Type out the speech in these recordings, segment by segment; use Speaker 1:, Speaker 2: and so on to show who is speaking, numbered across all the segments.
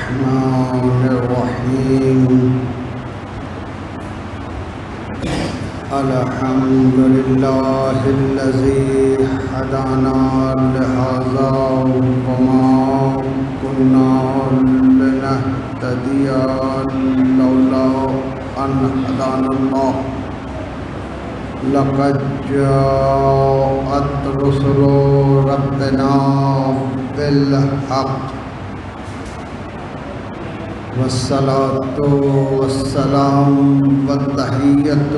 Speaker 1: الرحمن الرحيم الحمد لله الذي هدانا لهذا وما كنا لنهتدي لولا أن هدانا الله لقد جاءت رسل ربنا بالحق والصلاة والسلام والتحية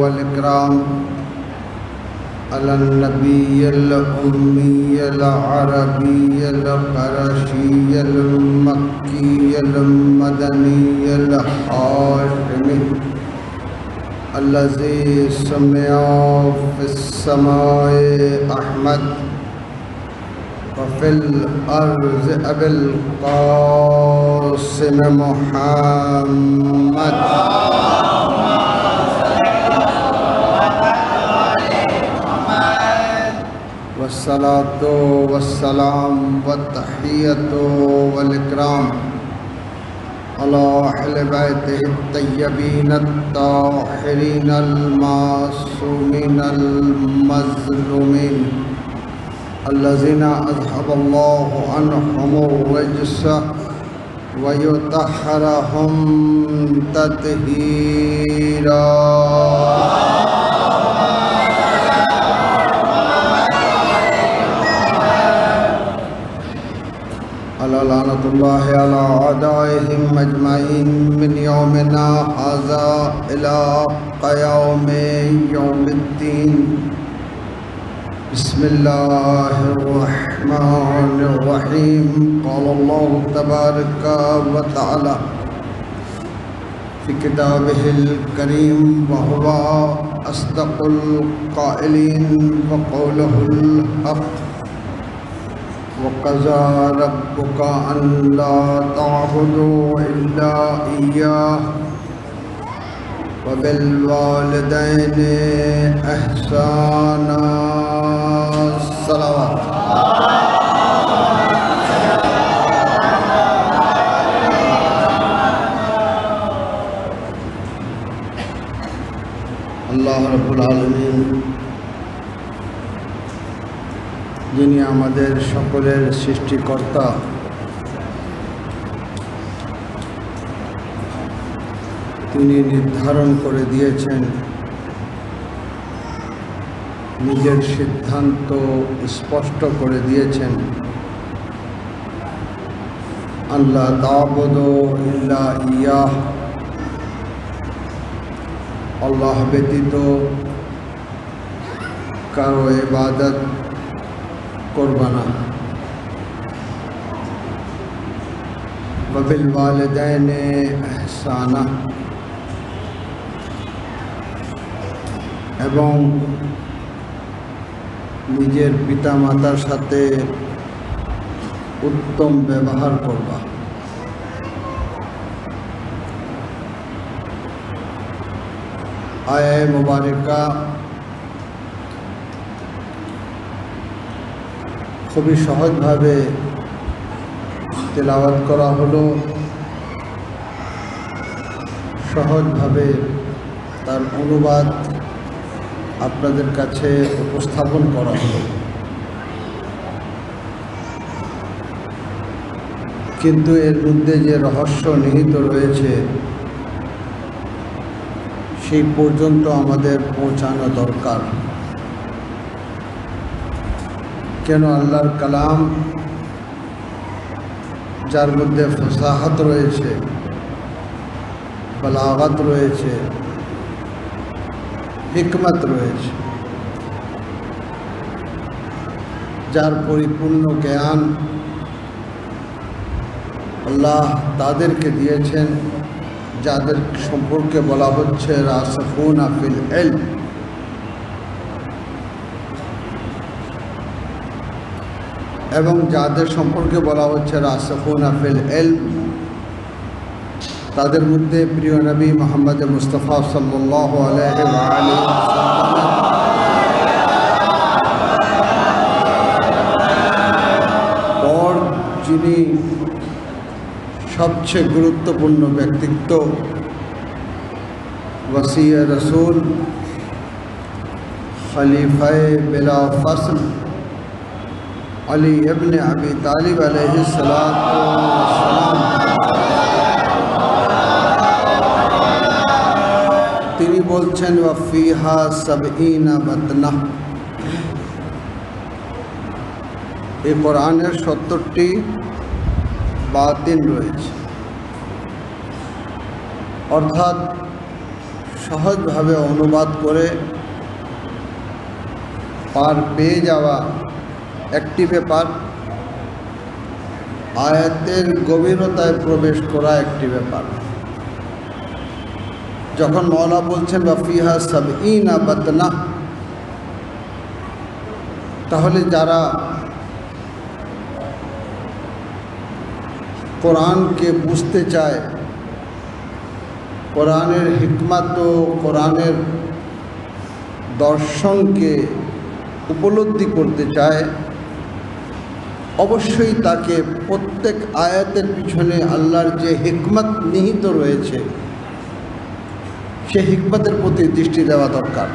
Speaker 1: والإكرام على النبي الأمي العربي القرشي المكي المدني الهاشمي الذي سمع في السماء أحمد وفي الأرض أبي القاسم محمد والصلاة والسلام والتحية والإكرام على أهل بيته الطيبين الطاهرين المعصومين المظلومين الذين أذهب الله عنهم الرجس ويطهرهم تطهيرا على لعنة الله على أعدائهم أجمعين من يومنا هذا إلى قيام يوم الدين. بسم الله الرحمن الرحيم. قال الله تبارك وتعالى في كتابه الكريم وهو أصدق القائلين وقوله الحق وقضى ربك أن لا تعبدوا إلا إياه وبالوالدين إحسانا. صلوات. আল্লাহ রাব্বুল আলামিন যিনি আমাদের সকলের সৃষ্টিকর্তা, তিনি নির্ধারণ করে দিয়েছেন, নিজের সিদ্ধান্ত স্পষ্ট করে দিয়েছেন, আল্লাহ তা'বুদু ইল্লা ইয়াহ, আল্লাহ ব্যতীত কারো ইবাদত করবা না। ওয়া বিল ওয়ালিদাইনি ইহসানা, এবং নিজের পিতা মাতার সাথে উত্তম ব্যবহার করবা। আয়ায়ে মুবারাকা খুবই সহজভাবে তেলাওয়াত করা হলো, সহজভাবে তার অনুবাদ আপনাদের কাছে উপস্থাপন করা হলো। কিন্তু এর মধ্যে যে রহস্য নিহিত রয়েছে সেই পর্যন্ত আমাদের পৌঁছানো দরকার। কেন আল্লাহর কালাম, যার মধ্যে ফাসাহাত রয়েছে, বালাগাত রয়েছে, হিকমত রয়েছে, যার পরিপূর্ণ জ্ঞান আল্লাহ তাদেরকে দিয়েছেন যাদের সম্পর্কে বলা হচ্ছে রাসিখুনা ফিল ইলম। এবং যাদের সম্পর্কে বলা হচ্ছে রাসিখুনা ফিল ইলম, তাদের মধ্যে প্রিয় নবী মুহাম্মদ মুস্তাফা সাল্লাল্লাহু আলাইহি ওয়া আলিহি ওয়াসাল্লাম যিনি সবচেয়ে গুরুত্বপূর্ণ ব্যক্তিত্ব ওয়াসিয়ে রসুল খলিফায়ে বিলা ফসল আলী ইবনে আবি তালিব আলাইহিসসালাতু ওয়াসসালাম, তিনি বলছেন ওয়াফিহা সাবঈনা বাতনা, এই কোরআনের 70টি বাতিন রয়েছে। অর্থাৎ সহজভাবে অনুবাদ করে পার পেয়ে যাওয়া একটি ব্যাপার, আয়াতের গভীরতায় প্রবেশ করা একটি ব্যাপার। যখন মওলা বলছেন ওয়াফিহা সাবঈনা বাতনা, তাহলে যারা কোরআনকে বুঝতে চায়, কোরআনের হিকমত ও কোরআনের দর্শনকে উপলব্ধি করতে চায়, অবশ্যই তাকে প্রত্যেক আয়াতের পিছনে আল্লাহর যে হিকমত নিহিত রয়েছে সে হিকমতের প্রতি দৃষ্টি দেওয়া দরকার।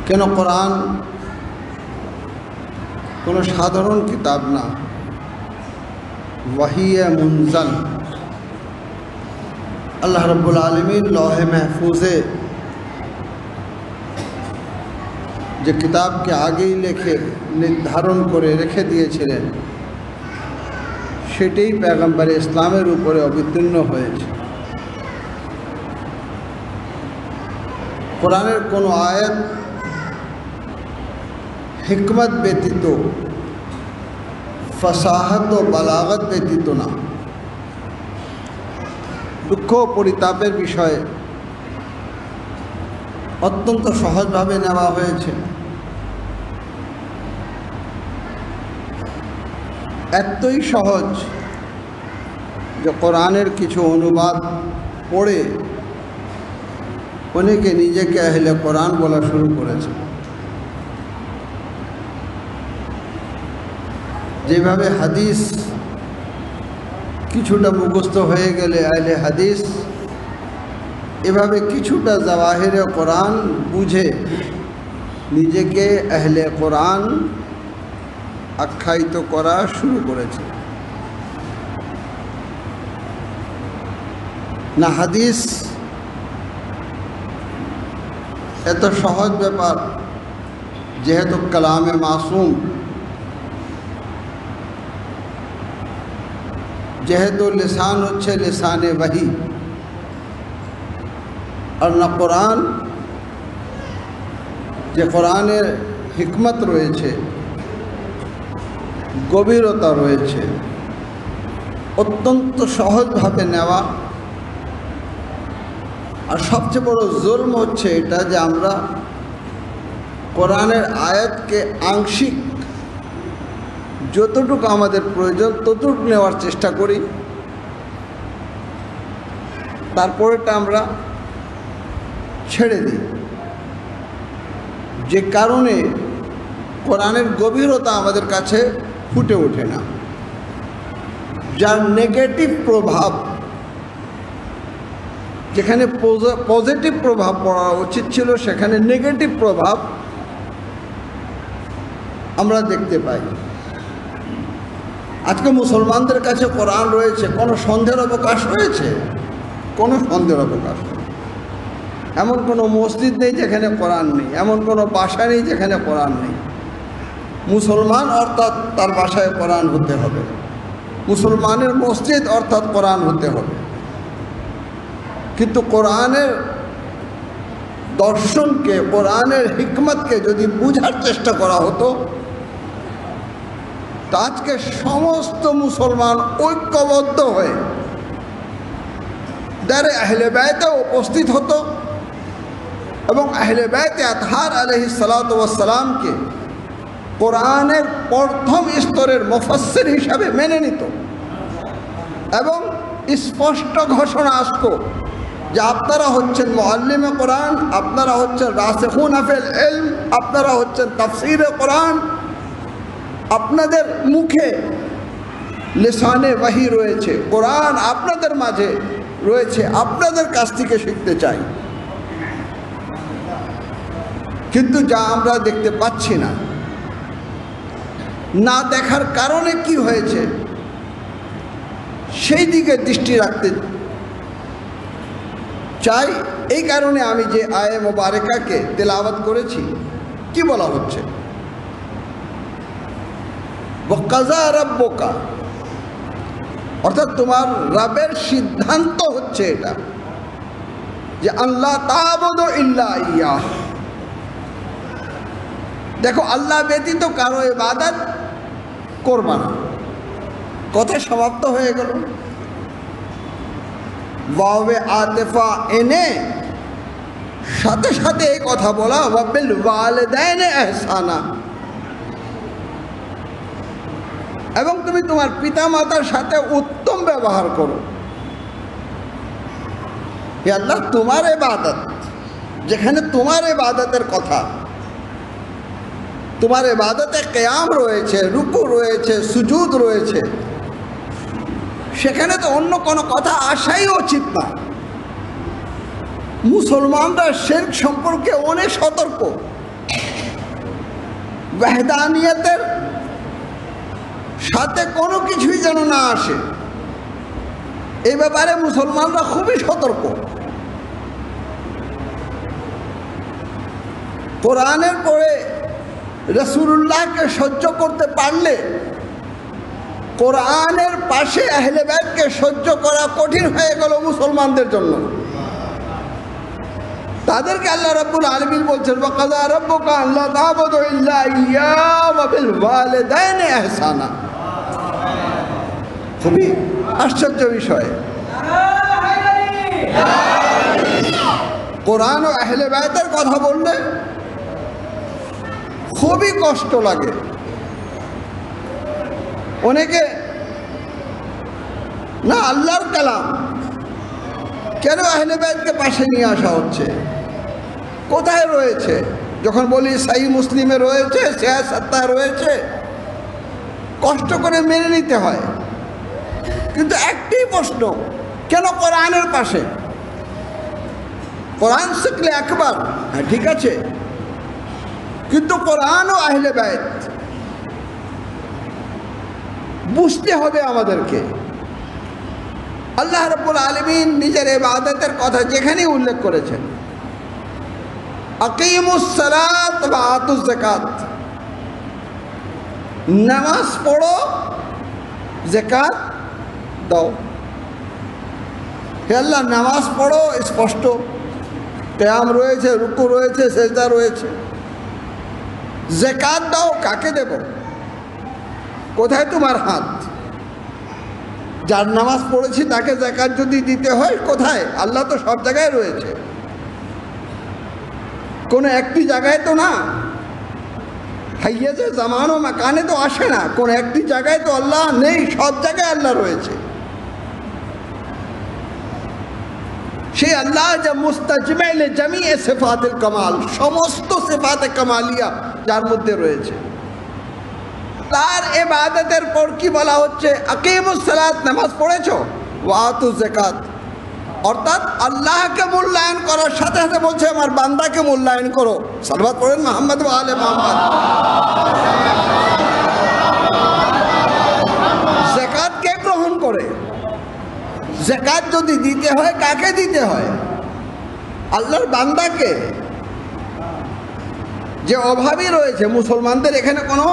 Speaker 1: কেন কোরআন কোনো সাধারণ কিতাব না, ওয়াহিয়ে মুনজাল। আল্লাহ রাব্বুল আলামিন লৌহে মাহফুজে যে কিতাবকে আগেই লিখে নির্ধারণ করে রেখে দিয়েছিলেন, সেটাই পয়গম্বর ইসলামের উপরে অবতীর্ণ হয়েছে। কোরআনের কোনো আয়াত হিকমত ব্যতীত, ফসাহত ও বালাগত ব্যতীত না। দুঃখ পরিতাপের বিষয়ে অত্যন্ত সহজভাবে নেওয়া হয়েছে। এতই সহজ যে কোরআনের কিছু অনুবাদ পড়ে অনেকে নিজেকে আহলে কোরআন বলা শুরু করেছে। যেভাবে হাদিস কিছুটা মুখস্থ হয়ে গেলে আহলে হাদিস, এভাবে কিছুটা জাওয়াহিরে কোরআন বুঝে নিজেকে আহলে কোরআন আখ্যায়িত করা শুরু করেছে। না হাদিস এত সহজ ব্যাপার, যেহেতু কালামে মাসুম, যেহেতু লিসান হচ্ছে লিসানে ওয়াহি, আর না কোরআন, যে কোরআনের হিকমত রয়েছে, গভীরতা রয়েছে, অত্যন্ত সহজভাবে নেওয়া। আর সবচেয়ে বড় জুলম হচ্ছে এটা যে আমরা কোরআনের আয়াতকে আংশিক, যতটুকু আমাদের প্রয়োজন ততটুকু নেওয়ার চেষ্টা করি, তারপরেটা আমরা ছেড়ে দিই, যে কারণে কোরআনের গভীরতা আমাদের কাছে ফুটে ওঠে না। যার নেগেটিভ প্রভাব, যেখানে পজিটিভ প্রভাব পড়া উচিত ছিল সেখানে নেগেটিভ প্রভাব আমরা দেখতে পাই। আজকে মুসলমানদের কাছে কোরআন রয়েছে, কোনো সন্দেহের অবকাশ রয়েছে? কোনো সন্দেহের অবকাশ নেই। এমন কোনো মসজিদ নেই যেখানে কোরআন নেই, এমন কোনো বাসা নেই যেখানে কোরআন নেই। মুসলমান অর্থাৎ তার বাসায় কোরআন হতে হবে, মুসলমানের মসজিদ অর্থাৎ কোরআন হতে হবে। কিন্তু কোরআনের দর্শনকে, কোরআনের হিকমতকে যদি বুঝার চেষ্টা করা হতো, তা আজকে সমস্ত মুসলমান ঐক্যবদ্ধ হয়ে দারে আহলে বাইতে উপস্থিত হতো এবং আহলে বাইতে আতহার আলাইহিস সালাতু ওয়াস সালামকে কোরআনের প্রথম স্তরের মুফাসসির হিসাবে মেনে নিত এবং স্পষ্ট ঘোষণা আসতো যে আপনারা হচ্ছেন মুআল্লিমে কোরআন, আপনারা হচ্ছেন রাসিখুন ফিল ইলম, আপনারা হচ্ছেন তাফসীরে কোরআন, আপনাদের মুখে লিসানে ওয়াহি রয়েছে, কোরআন আপনাদের মাঝে রয়েছে, আপনাদের কাছ থেকে শিখতে চাই। কিন্তু যা আমরা দেখতে পাচ্ছি না, না দেখার কারণে কি হয়েছে সেই দিকে দৃষ্টি রাখতে চাই। এই কারণে আমি যে আয়ে মোবারকাকে তেলাওয়াত করেছি, কি বলা হচ্ছে? ওয়াকাযা রাব্বুকা, অর্থাৎ তোমার রবের সিদ্ধান্ত হচ্ছে এটা যে আল্লাহ তা'বুদু ইল্লা ইয়াহ। দেখো, আল্লাহ ব্যতীত কারো ইবাদত করবা না, কথা সমাপ্ত হয়ে গেল। ওয়াবে আতিফা এনে সাথে সাথে এই কথা বলা, ওয়াবিল ওয়ালিদাইনি ইহসানা, এবং তুমি তোমার পিতা মাতার সাথে উত্তম ব্যবহার করো। হে আল্লাহ, তোমার ইবাদত, যেখানে তোমার ইবাদতের কথা, তোমার ইবাদতে কিয়াম রয়েছে, রুকু রয়েছে, সুজুদ রয়েছে, সেখানে তো অন্য কোনো কথা আসাই উচিত না। মুসলমানরা শিরক সম্পর্কে অনেক সতর্ক। ওয়াহদানিয়তের সাথে কোনো কিছুই যেন না আসে, এই ব্যাপারে মুসলমানরা খুবই সতর্ক। কোরআনের পরে রাসূলুল্লাহকে সহ্য করতে পারলে কোরআনের পাশে আহলে বাইতকে সহ্য করা কঠিন হয়ে গেল মুসলমানদের জন্য। তাদেরকে আল্লাহ রাব্বুল আলামিন বলছেন, ওয়াকাযা রাব্বুকা আল্লা তা'বুদু ইল্লা ইয়্যাহু ওয়া বিল ওয়ালিদাইনি ইহসানা। খুবই আশ্চর্য বিষয়। কোরআন ও আহলে বাইতের কথা বললে খুবই কষ্ট লাগে। অনেকে না, আল্লাহর কালাম কেন আহলে বাইতকে পাশে নিয়ে আসা হচ্ছে? কোথায় রয়েছে? যখন বলি সহিহ মুসলিমে রয়েছে, সিয়াসাতে রয়েছে, কষ্ট করে মেনে নিতে হয়। কিন্তু একটি প্রশ্ন, কেন কোরআনের পাশে? কোরআন শিখলে একবার, হ্যাঁ ঠিক আছে, কিন্তু কোরআন ও আহলে বাইত বুঝতে হবে আমাদেরকে। আল্লাহ রাব্বুল আলামিন নিজের ইবাদতের কথা যেখানেই উল্লেখ করেছেন, আকিমুস সালাত ওয়া আতুজ যাকাত, নামাজ পড়ো, যাকাত দাও। হে আল্লাহ, নামাজ পড়ো স্পষ্ট, কিয়াম রয়েছে, রুকু রয়েছে, সেজদা রয়েছে। যাকাত দাও, কাকে দেব? কোথায় তোমার হাত? যার নামাজ পড়েছি তাকে যাকাত যদি দিতে হয়, কোথায়? আল্লাহ তো সব জায়গায় রয়েছে, কোনো একটি জায়গায় তো না। হাইয়াজে জামান ও মাকানে তো আসে না, কোন একটি জায়গায় তো আল্লাহ নেই, সব জায়গায় আল্লাহ রয়েছে। সেই আল্লাহ যে মুস্তাজমিল জামিয়ে সিফাতুল কামাল, সমস্ত সিফাতে কামালিয়া যার মধ্যে রয়েছে, তার ইবাদতের পর কি বলা হচ্ছে? আকিমুস সালাত, নামাজ পড়েছো, ওয়া আতুজ যাকাত, অর্থাৎ আল্লাহকে মূল্যায়ন করার সাথে সাথে বলছে আমার বান্দাকে মূল্যায়ন করো। সালাওয়াত পড়েন মুহাম্মদ ওয়া আলে মুহাম্মদ। যাকাত কে গ্রহণ করে? যাকাত যদি দিতে হয়, কাকে দিতে হয়? আল্লাহর বান্দাকে। যে অভাবী রয়েছে মুসলমানদের, এখানে কোনো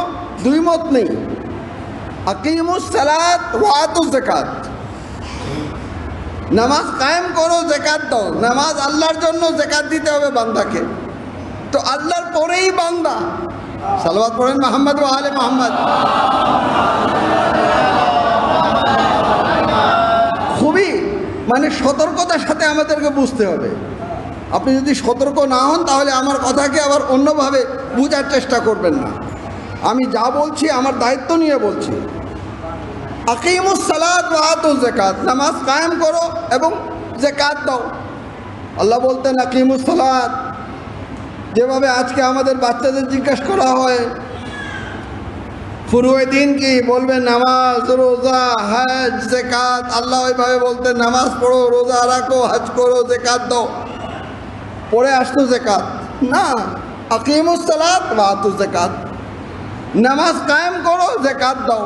Speaker 1: দুই মত নেই। আকিমুস সালাত ওয়া আতুজ যাকাত, নামাজ কায়েম করো, যাকাত দাও। নামাজ আল্লাহর জন্য, যাকাত দিতে হবে বান্দাকে। তো আল্লাহর পরেই বান্দা। সালাওয়াত পড়েন মুহাম্মদ ওয়া আলে মুহাম্মদ। খুবই সতর্কতার সাথে আমাদেরকে বুঝতে হবে। আপনি যদি সতর্ক না হন তাহলে আমার কথাকে আবার অন্যভাবে বোঝার চেষ্টা করবেন না। আমি যা বলছি আমার দায়িত্ব নিয়ে বলছি। আকিমুস সালাত ওয়া আতুজ যাকাত, নামাজ কায়েম করো এবং যাকাত দাও। আল্লাহ বলতেন আকিমুস সালাত, যেভাবে আজকে আমাদের বাচ্চাদের জিজ্ঞাসা করা হয় ফুরুয়ে দিন কি বলবেন? নামাজ, রোজা, হজ, যাকাত। আল্লাহ ওইভাবে বলতেন নামাজ পড়ো, রোজা রাখো, হজ করো, যাকাত দাও। পড়ে আসতো যাকাত না, আকিমুস সালাত ওয়া আতুজ যাকাত, নামাজ কায়েম করো, যাকাত দাও।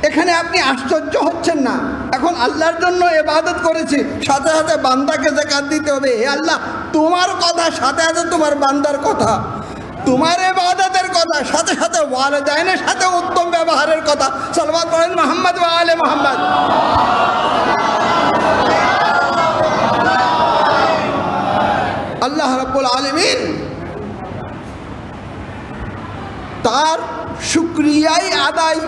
Speaker 1: এখানে আপনি আশ্চর্য হচ্ছেন না? এখন আল্লাহর জন্য ইবাদত করেছি, সাথে সাথে বান্দাকে যাকাত দিতে হবে। হে আল্লাহ, তোমার কথা সাথে সাথে তোমার বান্দার কথা, তোমার ইবাদতের কথা সাথে সাথে ওয়ালিদাইনের সাথে উত্তম ব্যবহারের কথা। সাল্লাল্লাহু আলাইহি মুহাম্মদ ওয়া আলে মুহাম্মদ। আল্লাহ রাব্বুল আলামিন তার শুকরিয়াই আদায়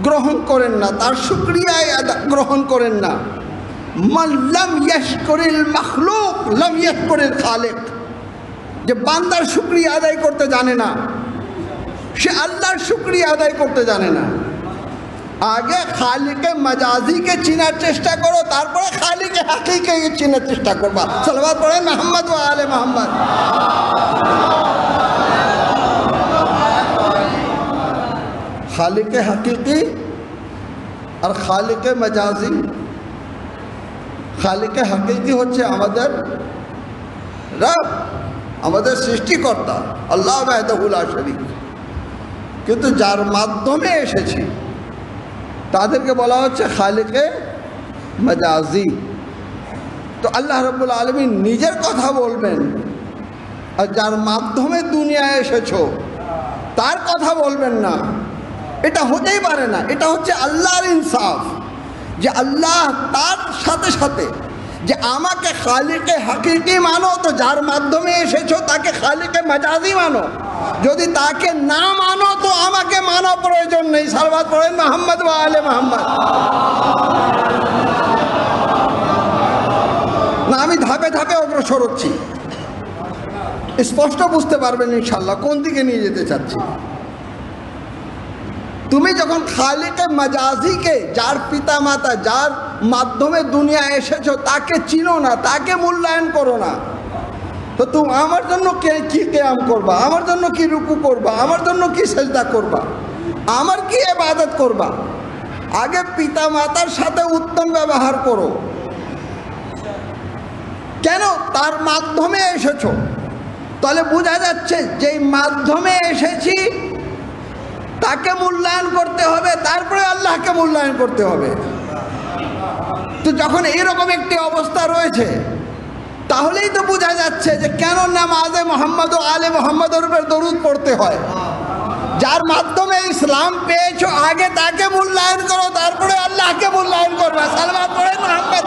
Speaker 1: গ্রহণ করেন না, তার শুকরিয়াই গ্রহণ করেন না। মান লাম ইয়াশকুরিল মাখলুক লাম ইয়াশকুরিল খালিক। যে বান্দার শুকরিয়া আদায় করতে জানে না, সে আল্লাহর শুকরিয়া আদায় করতে জানে না। আগে খালিকে মাজাজিকে চিনার চেষ্টা করো, তারপরে খালিকে হাকিকে চিনার চেষ্টা করবা। সাল্লাল্লাহু আলাইহি মুহাম্মদ ওয়া আলে মুহাম্মদ। খালিকে হাকিকি আর খালিকে মাজাজি। খালিকে হাকিকি হচ্ছে আমাদের রব, আমাদের সৃষ্টিকর্তা আল্লাহ ওয়াহদাহু লা শারীক। কিন্তু যার মাধ্যমে এসেছি তাদেরকে বলা হচ্ছে খালিকে মাজাজি। তো আল্লাহ রাব্বুল আলামিন নিজের কথা বলবেন, আর যার মাধ্যমে দুনিয়ায় এসেছো তার কথা বলবেন না, এটা হতেই পারে না। এটা হচ্ছে আল্লাহর ইনসাফ, যে আল্লাহ তার সাথে সাথে যে আমাকে খালিকে হাকিকি মানো, তো যার মাধ্যমে এসেছো তাকে খালিকে মাজাজি মানো। যদি তাকে না মানো তো আমাকে মানা প্রয়োজন নেই। সাল্লাল্লাহু আলাইহি মুহাম্মদ ওয়া আলে মুহাম্মদ। না, আমি ধাপে ধাপে অগ্রসর হচ্ছি, স্পষ্ট বুঝতে পারবেন ইনশাআল্লাহ কোন দিকে নিয়ে যেতে চাচ্ছি। তুমি যখন খালিকে মাজাজিকে, যার পিতা মাতা, যার মাধ্যমে দুনিয়া এসেছো, তাকে চিনো না, তাকে মূল্যায়ন করো না, তো তুমি আমার জন্য কি কিয়াম করবা, আমার জন্য কি রুকু করবা, আমার জন্য কি সেজদা করবা, আমার কি ইবাদত করবা? আগে পিতা মাতার সাথে উত্তম ব্যবহার করো। কেন? তার মাধ্যমে এসেছো। তাহলে বোঝা যাচ্ছে যেই মাধ্যমে এসেছি তাকে মূল্যায়ন করতে হবে, তারপরে আল্লাহকে মূল্যায়ন করতে হবে। তো যখন এরকম একটি অবস্থা রয়েছে, তাহলেই তো বোঝা যাচ্ছে যে কেন নামাজে মুহাম্মদ ও আলে মুহাম্মদের উপর দরুদ পড়তে হয়। যার মাধ্যমে ইসলাম পেয়েছো আগে তাকে মূল্যায়ন করো, তারপরে আল্লাহকে মূল্যায়ন করবে। সাল্লাল্লাহু আলাইহি মুহাম্মদ।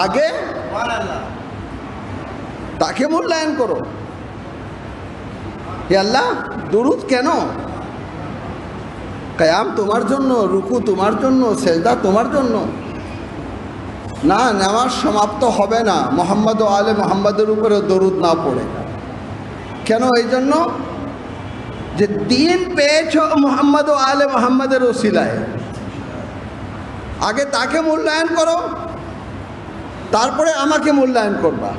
Speaker 1: আগে তাকে মূল্যায়ন করো। হে আল্লাহ, দরুদ কেন? কিয়াম তোমার জন্য, রুকু তোমার জন্য, সেজদা তোমার জন্য। না, নামাজ সমাপ্ত হবে না মুহাম্মদ ও আলে মুহাম্মদের উপরে দরুদ না পড়ে। কেন? এই জন্য যে দিন পেয়েছ মুহাম্মদ ও আলে মুহাম্মদের ওসিলায়। আগে তাকে মূল্যায়ন করো, তারপরে আমাকে মূল্যায়ন করবা।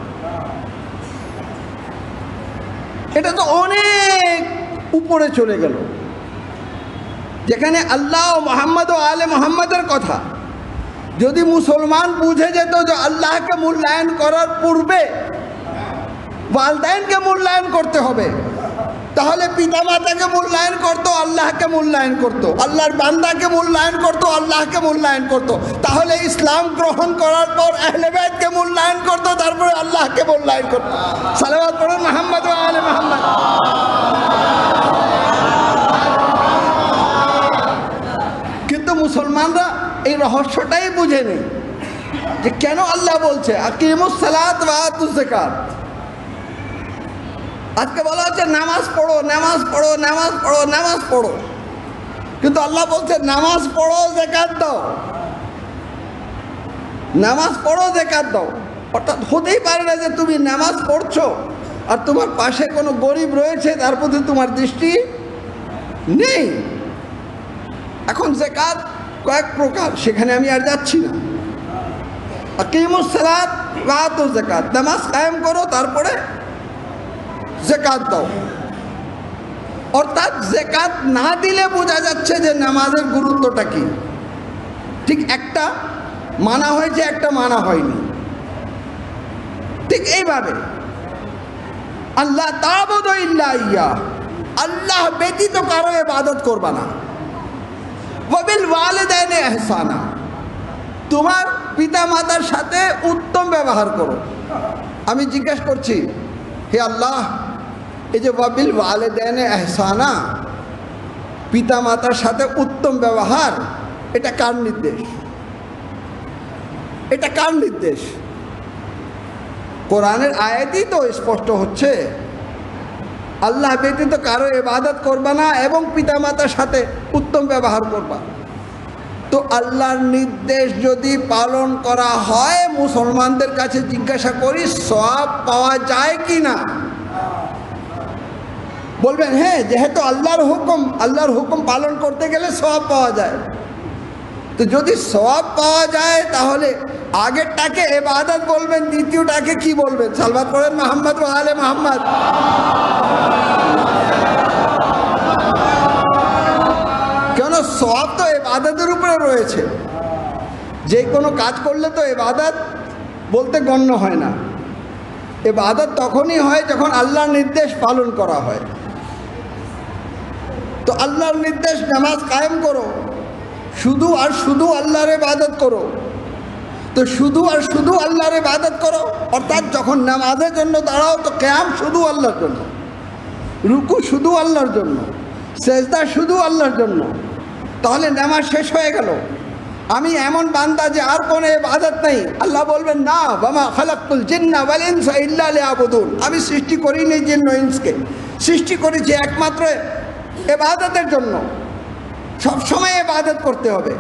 Speaker 1: এটা তো অনেক উপরে চলে গেল, যেখানে আল্লাহ ও মুহাম্মদ ও আলে মুহাম্মদের কথা যদি মুসলমান বুঝে যেত যে আল্লাহকে মূল্যায়ন করার পূর্বে ওয়ালিদাইনকে মূল্যায়ন করতে হবে, তাহলে পিতামাতাকে মূল্যায়ন করতো, আল্লাহকে মূল্যায়ন করতো, আল্লাহর বান্দাকে মূল্যায়ন করতো, আল্লাহকে মূল্যায়ন করতো। তাহলে ইসলাম গ্রহণ করার পর আহলে বাইতকে মূল্যায়ন করতো, তারপরে আল্লাহকে মূল্যায়ন করতো। সালাওয়াত পড়ুন মুহাম্মদ ওয়া আলে মুহাম্মদ। কিন্তু মুসলমানরা এই রহস্যটাই বুঝেনি যে কেন আল্লাহ বলছে আকিমুস সালাত ওয়া আতুজ যাকাত। আজকে বলা হচ্ছে নামাজ পড়ো, নামাজ পড়ো, নামাজ পড়ো, নামাজ পড়ো, কিন্তু আল্লাহ বলছে নামাজ পড়ো, যাকাত দাও। নামাজ পড়ো, যাকাত দাও। অর্থাৎ হতেই পারে না যে তুমি নামাজ পড়ছো আর তোমার পাশে কোনো গরিব রয়েছে তার প্রতি তোমার দৃষ্টি নেই। এখন যাকাত কয়েক প্রকার, সেখানে আমি আর যাচ্ছি না। আকিমুস সালাত ওয়াতু যাকাত, নামাজ কায়েম করো তারপরে যাকাত দাও। অর্থাৎ যাকাত না দিলে বোঝা যাচ্ছে যে নামাজের গুরুত্বটা কি। ঠিক একটা মানা হয়েছে, একটা মানা হয়নি। ঠিক এইভাবে আল্লাহ তা'বুদু ইল্লা ইয়্যাহ, আল্লাহ ব্যতীত কারো ইবাদত করবা না। ওয়া বিল ওয়ালিদাইনি ইহসানা, তোমার পিতা মাতার সাথে উত্তম ব্যবহার করো। আমি জিজ্ঞেস করছি, হে আল্লাহ, এই যে ওয়া বিল ওয়ালিদাইনি ইহসানা, পিতা মাতার সাথে উত্তম ব্যবহার, এটা কার নির্দেশ? এটা কার নির্দেশ? কোরআনের আয়াতই তো স্পষ্ট হচ্ছে, আল্লাহ ব্যতীত কারো ইবাদত করবা না এবং পিতামাতার সাথে উত্তম ব্যবহার করবা। তো আল্লাহর নির্দেশ যদি পালন করা হয়, মুসলমানদের কাছে জিজ্ঞাসা করি সওয়াব পাওয়া যায় কি না? বলবেন হ্যাঁ, যেহেতু আল্লাহর হুকুম পালন করতে গেলে সওয়াব পাওয়া যায়। তো যদি সওয়াব পাওয়া যায় তাহলে আগেরটাকে ইবাদত বলবেন, দ্বিতীয়টাকে কি বলবেন? সালওয়াত পড়েন মুহাম্মদ ওয়া আলে মুহাম্মদ। কেন? সওয়াব তো ইবাদতের উপরে রয়েছে। যে কোনো কাজ করলে তো ইবাদত বলতে গণ্য হয় না। ইবাদত তখনই হয় যখন আল্লাহর নির্দেশ পালন করা হয়। তো আল্লাহর নির্দেশ নামাজ কায়েম করো, শুধু আর শুধু আল্লাহর ইবাদত করো। তো শুধু আর শুধু আল্লাহর ইবাদত করো, অর্থাৎ যখন নামাজের জন্য দাঁড়াও তো কিয়াম শুধু আল্লাহর জন্য, রুকু শুধু আল্লাহর জন্য, সেজদা শুধু আল্লাহর জন্য। তাহলে নামাজ শেষ হয়ে গেল। আমি এমন বান্দা যে আর কোনো ইবাদত নেই। আল্লাহ বলবেন না, ওয়ামা খালাকতুল জিন্না ওয়াল ইনসা ইল্লা লিয়াবুদুন, আমি সৃষ্টি করিনি জিন্ন ইনসকে, সৃষ্টি করেছি একমাত্র ইবাদতের জন্য। সবসময় ইবাদত করতে হবে।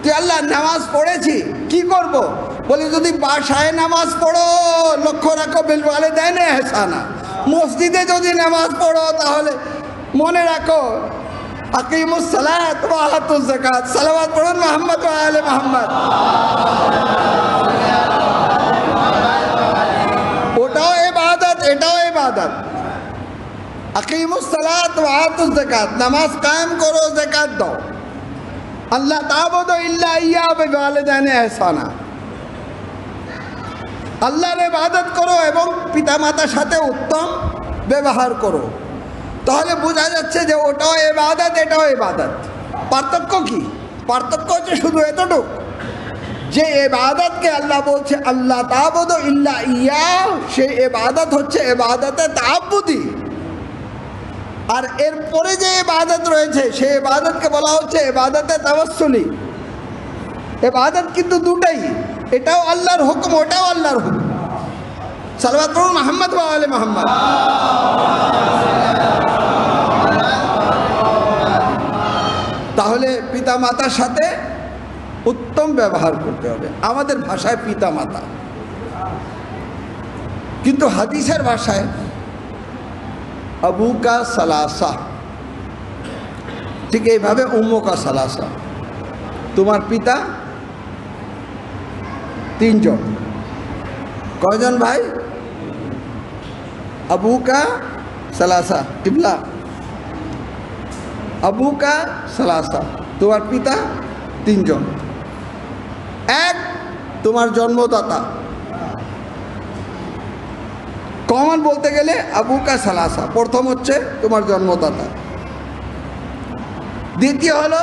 Speaker 1: তুই আল্লাহ নামাজ পড়েছি, কি করব? বলে যদি বাসায় নামাজ পড়ো, লক্ষ্য রাখো বিল ওয়ালিদাইনি ইহসানা। মসজিদে যদি নামাজ পড়ো তাহলে মনে রাখো আকিমুস সালাত ওয়া আতুজ যাকাত। সালাওয়াত পড়ুন মুহাম্মদ ওয়া আলে মুহাম্মদ। ওটাও ইবাদত, এটাও ইবাদত। আকিমুস সালাত ওয়া আতুজ যাকাত, নামাজ কায়েম করো, যাকাত দাও। আল্লাহ তা'বুদু ইল্লা ইয়্যাহু বিল ওয়ালিদাইনি ইহসানা, আল্লাহর ইবাদত করো এবং পিতামাতার সাথে উত্তম ব্যবহার করো। তাহলে বোঝা যাচ্ছে যে ওটাও ইবাদত, এটাও ইবাদত। পার্থক্য কি? পার্থক্য হচ্ছে শুধু এতটুকু যে ইবাদতকে আল্লাহ বলছে আল্লাহ তা'বুদু ইল্লা ইয়্যাহু, সেই ইবাদত হচ্ছে ইবাদতে তা'আব্বুদি। আর এরপরে যে ইবাদত রয়েছে সেই ইবাদতকে বলা হচ্ছে ইবাদতে তাওয়াসসুলি। ইবাদত কিন্তু দুটাই, এটাও আল্লাহর হুকুম, ওটাও আল্লাহর হুকুম। সালাওয়াত পড়ুন মুহাম্মদ ওয়া আলে মুহাম্মদ। তাহলে পিতা মাতার সাথে উত্তম ব্যবহার করতে হবে। আমাদের ভাষায় পিতা মাতা, কিন্তু হাদিসের ভাষায় আবুকা সালাসা, ঠিক এইভাবে উম্মুকা সালাসা, তোমার পিতা তিনজন। কয়জন ভাই? আবুকা সালাসা, কিবলা আবুকা সালাসা, তোমার পিতা তিনজন। এক, তোমার জন্মদাতা। কমন বলতে গেলে আবুকা সালাসা, প্রথম হচ্ছে তোমার জন্মদাতা। দ্বিতীয় হলো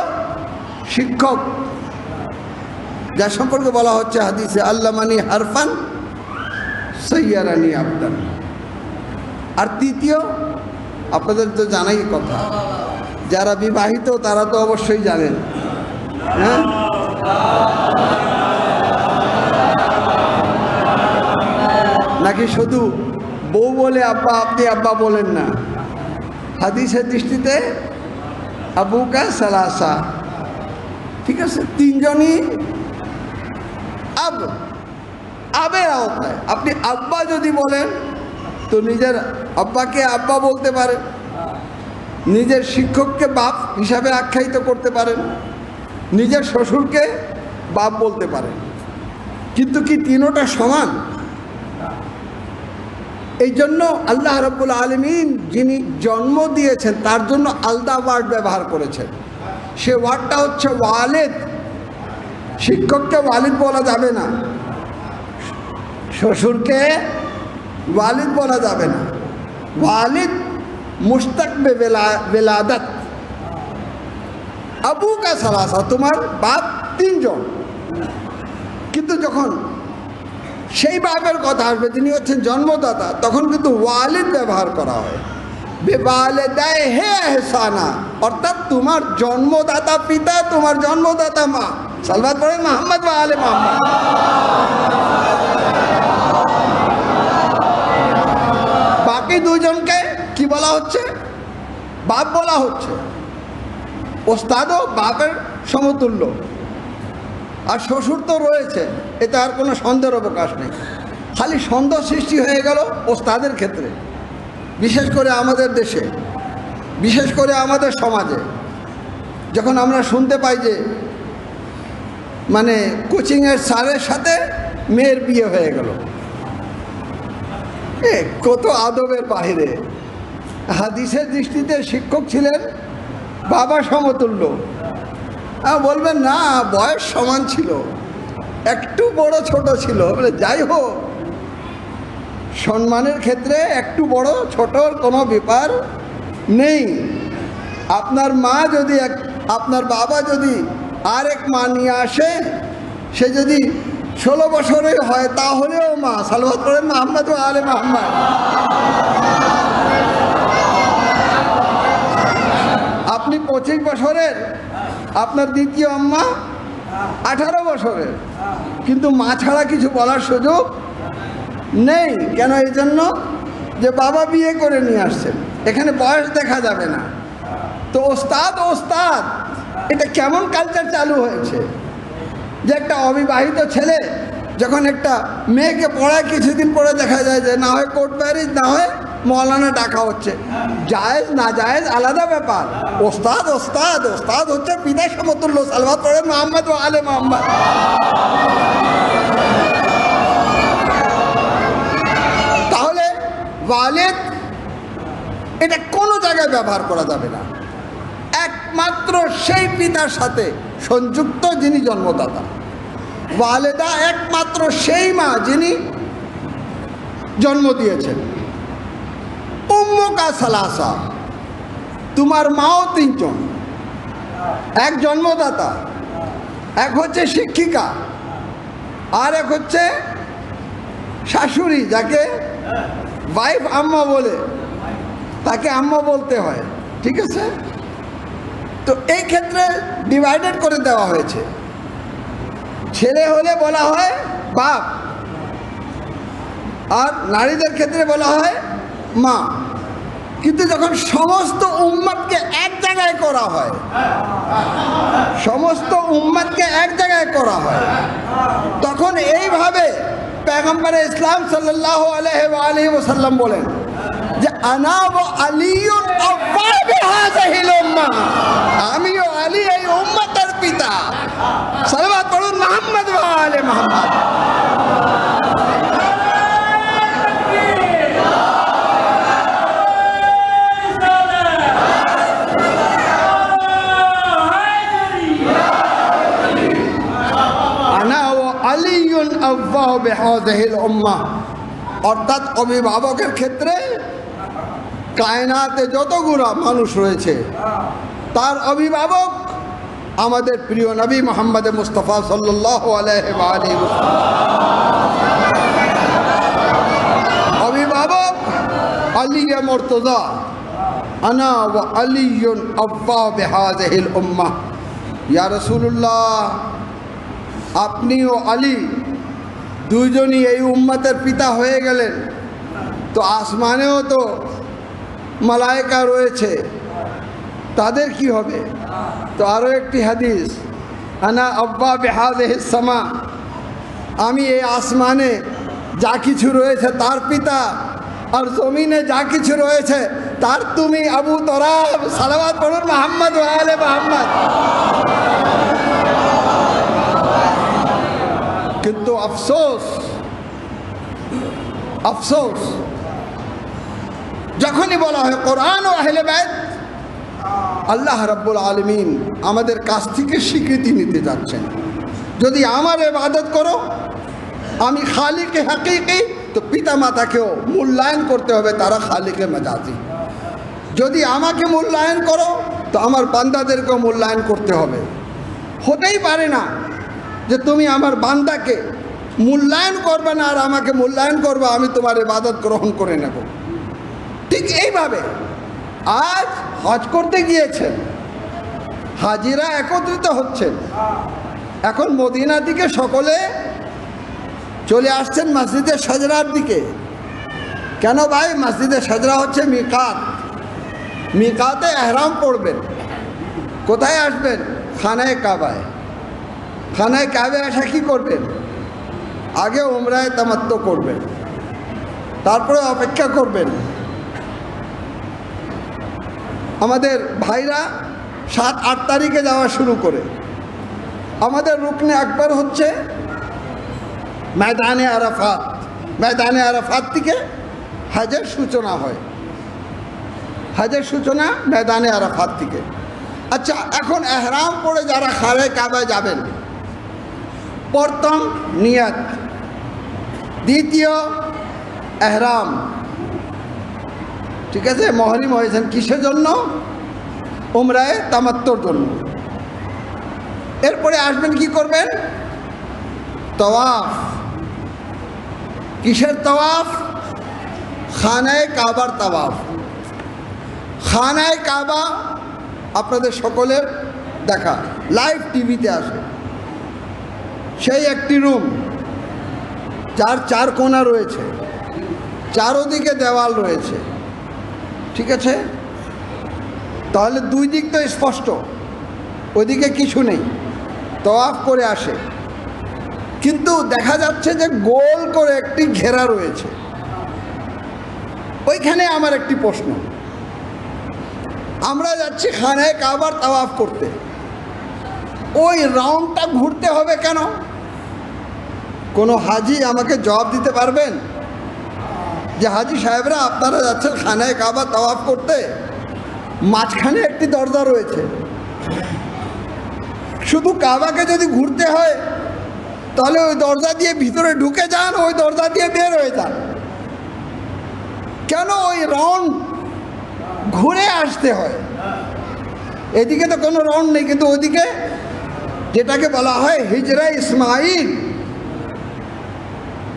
Speaker 1: শিক্ষক, যার সম্পর্কে বলা হচ্ছে হাদিসে আল্লামানি হারফান সাইয়ারানি আবদান। আর তৃতীয়, আপনাদের তো জানাই কথা, যারা বিবাহিত তারা তো অবশ্যই জানেন, হ্যাঁ, নাকি শুধু বউ বলে আব্বা, আপনি আব্বা বলেন না। হাদিসের দৃষ্টিতে আবুকা সালাসা, ঠিক আছে, তিনজনই আবের আওতায়। আপনি আব্বা যদি বলেন তো নিজের আব্বাকে আব্বা বলতে পারেন, নিজের শিক্ষককে বাপ হিসাবে আখ্যায়িত করতে পারেন, নিজের শ্বশুরকে বাপ বলতে পারেন। কিন্তু কি তিনোটা সমান? এই জন্য আল্লাহ রাব্বুল আলামিন যিনি জন্ম দিয়েছেন তার জন্য আলাদা ওয়ার্ড ব্যবহার করেছেন। সে ওয়ার্ডটা হচ্ছে ওয়ালিদ। শিক্ষককে ওয়ালিদ বলা যাবে না, শ্বশুরকে ওয়ালিদ বলা যাবে না। ওয়ালিদ মুশতাক বেলাদাত। আবু কা সালাসা, তোমার বাপ তিনজন, কিন্তু যখন সেই বাপের কথা আসবে যিনি হচ্ছেন জন্মদাতা, তখন কিন্তু ওয়ালিদ ব্যবহার করা হয়। বেওয়ালিদায় হে এহসানা, অর্থাৎ তোমার জন্মদাতা পিতা, তোমার জন্মদাতা মা। সালওয়াত পড়েন মুহাম্মদ ওয়া আলে মুহাম্মদ। বাকি দুজনকে কি বলা হচ্ছে? বাপ বলা হচ্ছে। ওস্তাদও বাপের সমতুল্য, আর শ্বশুর তো রয়েছে, এতে আর কোনো সন্দেহের অবকাশ নেই। খালি সন্দেহ সৃষ্টি হয়ে গেল ওস্তাদের ক্ষেত্রে, বিশেষ করে আমাদের দেশে, বিশেষ করে আমাদের সমাজে। যখন আমরা শুনতে পাই যে মানে কোচিংয়ের স্যারের সাথে মেয়ের বিয়ে হয়ে গেল, কত আদবের বাইরে। হাদিসের দৃষ্টিতে শিক্ষক ছিলেন বাবা সমতুল্য। বলবেন না, বয়স সমান ছিল, একটু বড় ছোট ছিল, বলে যাই হোক, সম্মানের ক্ষেত্রে একটু বড় ছোটর কোনো ব্যাপার নেই। আপনার মা যদি আপনার বাবা যদি আরেক মা নিয়ে আসে, সে যদি 16 বছরের হয় তাহলেও মা। সালওয়াত পড়েন মুহাম্মদ ওয়া আলে মুহাম্মদ। আপনি 25 বছরের, আপনার দ্বিতীয় আম্মা 18 বছরের, কিন্তু মা ছাড়া কিছু বলার সুযোগ নেই। কেন? এই জন্য যে বাবা বিয়ে করে নিয়ে আসছেন, এখানে বয়স দেখা যাবে না। তো ওস্তাদ ওস্তাদ, এটা কেমন কালচার চালু হয়েছে যে একটা অবিবাহিত ছেলে যখন একটা মেয়েকে পড়ায়, কিছুদিন পরে দেখা যায় যে না হয় কোর্ট ম্যারেজ, না হয় মৌলানা ডাকা হচ্ছে। জায়েজ না জায়েজ আলাদা ব্যাপার। ওস্তাদ ওস্তাদ ওস্তাদ হচ্ছে পিতা সমতুল্য। সালওয়াত পড়েন মুহাম্মদ ওয়া আলে মুহাম্মদ। তাহলে ওয়ালিদ এটা কোনো জায়গায় ব্যবহার করা যাবে না, একমাত্র সেই পিতার সাথে সংযুক্ত যিনি জন্মদাতা। ওয়ালিদা একমাত্র সেই মা যিনি জন্ম দিয়েছেন। উম্মুকা সালাসা, তোমার মাও তিনজন, এক জন্মদাতা, এক হচ্ছে শিক্ষিকা, আর এক হচ্ছে শাশুড়ি, যাকে ওয়াইফ আম্মা বলে, তাকে আম্মা বলতে হয়। ঠিক আছে? তো এই ক্ষেত্রে ডিভাইডেড করে দেওয়া হয়েছে। ছেলে হলে বলা হয় বাপ, আর নারীদের ক্ষেত্রে বলা হয় মা। কিন্তু যখন সমস্ত উম্মতকে এক জায়গায় করা হয়, সমস্ত উম্মতকে এক জায়গায় করা হয়, তখন এইভাবে পয়গম্বর ইসলাম সাল্লাল্লাহু আলাইহি ওয়াসাল্লাম বলেন যে আনা ওয়া আলিয়ুন আব্বা বিহাযিহিল উম্মাহ, আমিও আলী এই উম্মতের পিতা। সালাওয়াত পড়ুন মুহাম্মদ ওয়া আলে মুহাম্মদ। আনা ওয়া আলিয়ুন আব্বা বিহাযিহিল উম্মাহ, অর্থাৎ অভিভাবকের ক্ষেত্রে কায়নাতে যতগুলো মানুষ রয়েছে তার অভিভাবক আমাদের প্রিয় নবী মুহাম্মদ মুস্তাফা সাল্লাল্লাহু আলাইহি ওয়া আলিহি অভিভাবক আলী মুর্তজা। আনা ওয়া আলিয়ুন আব্বা বিহাযিহিল উম্মাহ। ইয়া রাসূলুল্লাহ, আপনি ও আলী দুইজনই এই উম্মতের পিতা হয়ে গেলেন, তো আসমানেও তো মালায়েকা রয়েছে, তাদের কি হবে? তো আরও একটি হাদিস, আনা আব্বা বিহাযিহিস সামা, আমি এই আসমানে যা কিছু রয়েছে তার পিতা, আর জমিনে যা কিছু রয়েছে তার তুমি আবু তরাব। সালাওয়াত পড়ুন মুহাম্মদ ওয়া আলে মুহাম্মদ। কিন্তু আফসোস, আফসোস যখনই বলা হয় কোরআন ও আহলে বাইত, আল্লাহ রাব্বুল আলামিন আমাদের কাছ থেকে স্বীকৃতি নিতে যাচ্ছেন। যদি আমার ইবাদত করো আমি খালিকে হাকিকি, তো পিতা মাতাকেও মূল্যায়ন করতে হবে, তারা খালিকে মাজাজি। যদি আমাকে মূল্যায়ন করো তো আমার বান্দাদেরকেও মূল্যায়ন করতে হবে। হতেই পারে না যে তুমি আমার বান্দাকে মূল্যায়ন করবে না আর আমাকে মূল্যায়ন করবে, আমি তোমার ইবাদত গ্রহণ করে নেব। ঠিক এইভাবে আজ হজ করতে গিয়েছেন, হাজিরা একত্রিত হচ্ছেন। এখন মদিনার দিকে সকলে চলে আসছেন মসজিদে সাজরার দিকে। কেন ভাই? মসজিদে সাজরা হচ্ছে মিকাত। মিকাতে এহরাম পড়বেন। কোথায় আসবেন? খানায় কাবায়। খানায় কাবায় আসা কি করবেন? আগে উমরায় তামাত্তু করবেন, তারপরে অপেক্ষা করবেন। আমাদের ভাইরা 7-8 তারিখে যাওয়া শুরু করে। আমাদের রুকনে আকবর হচ্ছে ময়দানে আরাফাত। ময়দানে আরাফাত থেকে হজের সূচনা হয়। হজের সূচনা ময়দানে আরাফাত থেকে। আচ্ছা, এখন এহরাম পড়ে যারা খানায় কাবায় যাবেন, প্রথম নিয়ত, দ্বিতীয় এহরাম, ঠিক আছে? মহরিম হয়েছেন কিসের জন্য? উমরায়ে তামাত্তুর জন্য। এরপরে আসবেন কি করবেন? তাওয়াফ। কিসের তাওয়াফ? খানায় কাবার তাওয়াফ। খানায় কাবা আপনাদের সকলের দেখা, লাইভ টিভিতে আসে। সেই একটি রুম, যার 4 কোণা রয়েছে, চারোদিকে দেওয়াল রয়েছে, ঠিক আছে? তাহলে 2 দিক তো স্পষ্ট, ওইদিকে কিছু নেই। তাওয়াফ করে আসে, কিন্তু দেখা যাচ্ছে যে গোল করে একটি ঘেরা রয়েছে। ওইখানে আমার একটি প্রশ্ন, আমরা যাচ্ছি খানায় কাবার তাওয়াফ করতে, ওই রাউন্ডটা ঘুরতে হবে কেন? কোনো হাজি আমাকে জবাব দিতে পারবেন যে হাজি সাহেবরা আপনারা যাচ্ছেন খানায় কাবা তাওয়াফ করতে, মাঝখানে একটি দরজা রয়েছে, শুধু কাবাকে যদি ঘুরতে হয় তাহলে ওই দরজা দিয়ে ভিতরে ঢুকে যান, ওই দরজা দিয়ে বের হয়ে যান, কেন ওই রাউন্ড ঘুরে আসতে হয়? এদিকে তো কোনো রাউন্ড নেই, কিন্তু ওইদিকে যেটাকে বলা হয় হিজরা ইসমাইল,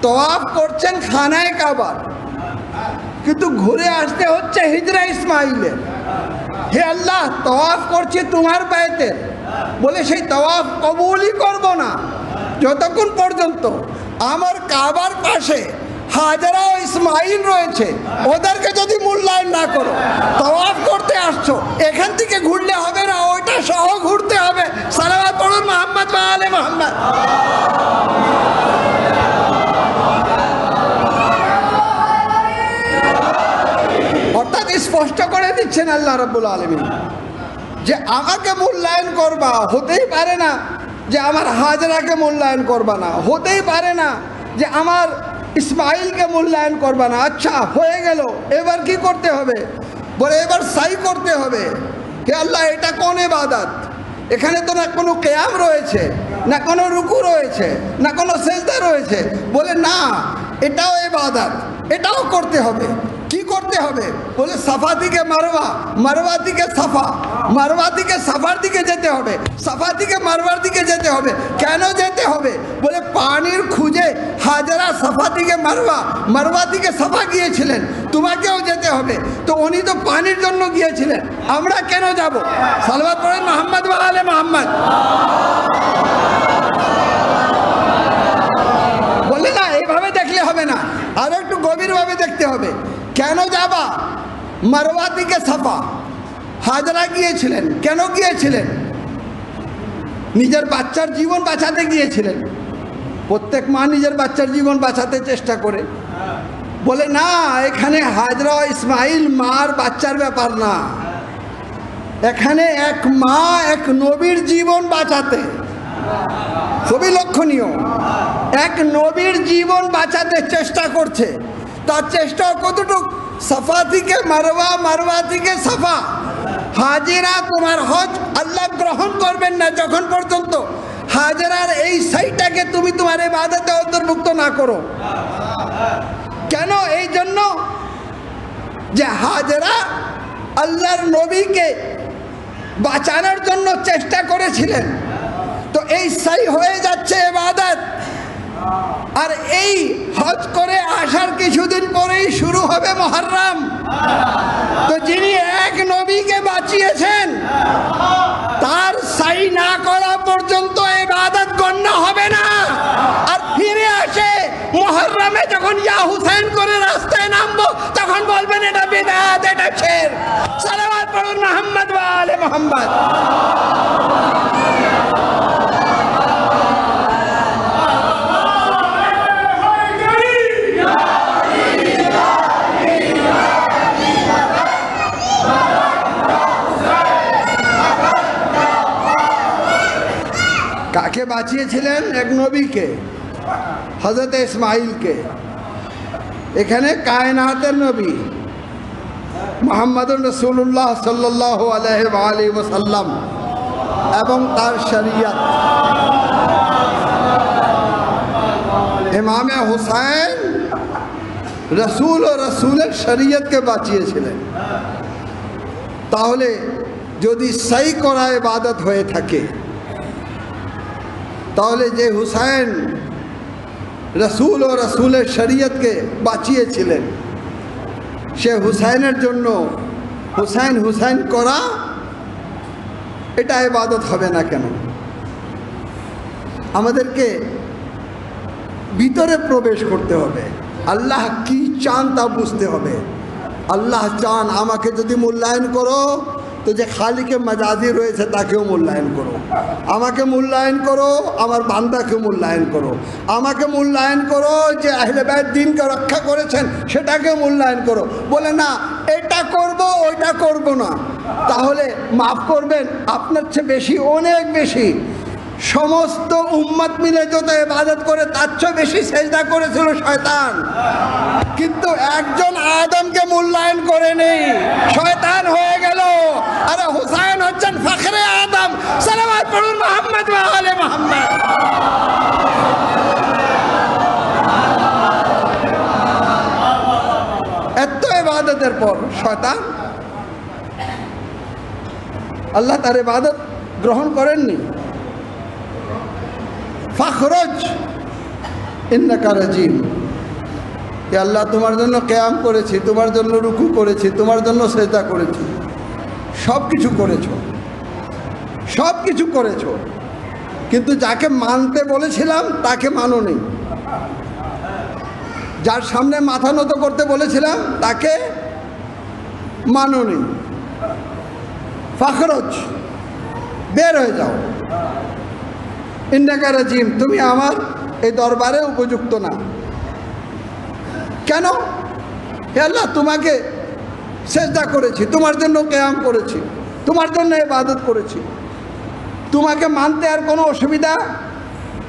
Speaker 1: তাওয়াফ করছেন খানায় কাবার, কিন্তু ঘুরে আসতে হচ্ছে হিজরা ইসমাইলে। হে আল্লাহ, তাওয়াফ করছি তোমার বাইতে, বলে সেই তাওয়াফ কবুলই করব না যতক্ষণ পর্যন্ত আমার কাবার পাশে হাজরা ও ইসমাইল রয়েছে, ওদেরকে যদি মূল্যায়ন না করো। তাওয়াফ করতে আসছো, এখান থেকে ঘুরলে হবে না, ওইটা সহ ঘুরতে হবে। সালাওয়াত পড়ুন মুহাম্মদ ওয়া আলে মুহাম্মদ। অর্থাৎ স্পষ্ট করে দিচ্ছেন আল্লাহ রাব্বুল আলামিন যে আমাকে মূল্যায়ন করবা, হতেই পারে না যে আমার হাজরাকে মূল্যায়ন করবা না, হতেই পারে না যে আমার ইসমাইলকে মূল্যায়ন করবা না। আচ্ছা, হয়ে গেল, এবার কি করতে হবে? বলে এবার সাই করতে হবে। হে আল্লাহ, এটা কোন ইবাদত? এখানে তো না কোনো কিয়াম রয়েছে, না কোনো রুকু রয়েছে, না কোনো সিজদা রয়েছে। বলে না, এটাও ইবাদত, এটাও করতে হবে। কি করতে হবে? বলে সাফা থেকে মারওয়া, মারওয়া থেকে সাফা, মারওয়া থেকে সাফার দিকে যেতে হবে, সাফা থেকে মারওয়ার দিকে যেতে হবে। কেন যেতে হবে? বলে পানির খুঁজে হাজরা সাফা থেকে মারওয়া, মারওয়া থেকে সাফা গিয়েছিলেন, তোমাকেও যেতে হবে। তো উনি তো পানির জন্য গিয়েছিলেন, আমরা কেন যাব? সালাওয়াত পড়েন মুহাম্মদ ওয়া আলে মুহাম্মদ। বলে না, এইভাবে দেখলে হবে না, আরো একটু গভীরভাবে দেখতে হবে। কেন যাবা? মারওয়া থেকে সাফা। হাজরা গিয়েছিলেন, কেন গিয়েছিলেন? নিজের বাচ্চার জীবন বাঁচাতে গিয়েছিলেন। প্রত্যেক মা নিজের বাচ্চার জীবন বাঁচাতে চেষ্টা করে। বলে না, এখানে হাজরা ইসমাইল মার বাচ্চার ব্যাপার না, এখানে এক মা এক নবীর জীবন বাঁচাতে। খুবই লক্ষণীয়, এক নবীর জীবন বাঁচাতে চেষ্টা করছে। তার চেষ্টা কতটুকু? সাফা থেকে মারওয়া, মারওয়া থেকে সাফা। হাজিরা তোমার হজ আল্লাহ গ্রহণ করবেন না যখন পর্যন্ত হাজিরার এই সাইটাকে তুমি তোমার ইবাদতে অন্তর্ভুক্ত না করো। কেন? এই জন্য যে হাজিরা আল্লাহর নবীকে বাঁচানোর জন্য চেষ্টা করেছিলেন। তো এই সাই হয়ে যাচ্ছে ইবাদত। আর এই হজ করে আসার কিছুদিন পরেই শুরু হবে মুহররম। তো যিনি এক নবীকে বাঁচিয়েছেন তার সাই না করা পর্যন্ত ইবাদত গণ্য হবে না। আর ফিরে আসে মুহররমে যখন ইয়া হুসাইন করে রাস্তায় নামবো তখন বলবেন এটা বিদআত, এটা শিরক। সালাওয়াত পড়ুন মুহাম্মদ ওয়া আলে মুহাম্মদ। কাকে বাঁচিয়েছিলেন? এক নবীকে, হযরত ইসমাঈলকে। এখানে কায়নাতের নবী মুহাম্মদুর রাসূলুল্লাহ সাল্লাল্লাহু আলাইহি ওয়াসাল্লাম এবং তার শরীয়ত। ইমামে হুসাইন রসুল ও রসুলের শরীয়তকে বাঁচিয়েছিলেন। তাহলে যদি সহি করা ইবাদত হয়ে থাকে, তাহলে যে হুসাইন রসুল ও রসুলের শরীয়তকে বাঁচিয়েছিলেন সে হুসাইনের জন্য হুসাইন হুসাইন করা এটা ইবাদত হবে না কেন? আমাদেরকে ভিতরে প্রবেশ করতে হবে। আল্লাহ কি চান তা বুঝতে হবে। আল্লাহ চান আমাকে যদি মূল্যায়ন করো তো যে খালিকে মাজাজি রয়েছে তাকেও মূল্যায়ন করো, আমাকে মূল্যায়ন করো, আমার বান্দাকে মূল্যায়ন করো, আমাকে মূল্যায়ন করো যে আহলে বাইত দ্বীনকে রক্ষা করেছেন সেটাকে মূল্যায়ন করো। বলে না এটা করব ওইটা করব না, তাহলে মাফ করবেন আপনার চেয়ে বেশি, অনেক বেশি সমস্ত উম্মত মিলে যত ইবাদত করে তার চেয়ে বেশি সেজদা করেছিল শয়তান। কিন্তু একজন আদমকে মূল্যায়ন করে নেই, শয়তান হয়ে গেল। আরে হুসাইন হচ্ছেন ফখরে আদম। সালাওয়াত পড়ুন মুহাম্মদ ওয়া আলে মুহাম্মদ। এত ইবাদতের পর শয়তান, আল্লাহ তার ইবাদত গ্রহণ করেননি। ফাখরজ ইন্নাকা রাজিম। আল্লাহ তোমার জন্য কিয়াম করেছি, তোমার জন্য রুকু করেছি, তোমার জন্য সেজদা করেছি, সব কিছু করেছো, সব কিছু করেছো, কিন্তু যাকে মানতে বলেছিলাম তাকে মানোনি। যার সামনে মাথা নত করতে বলেছিলাম তাকে মানোনি। ফাখরজ, বের হয়ে যাও। ইন্নাকা রাজিম, তুমি আমার এই দরবারে উপযুক্ত না। কেন? হে আল্লাহ তোমাকে সেজদা করেছি, তোমার জন্য কিয়াম করেছি, তোমার জন্য ইবাদত করেছি, তোমাকে মানতে আর কোনো অসুবিধা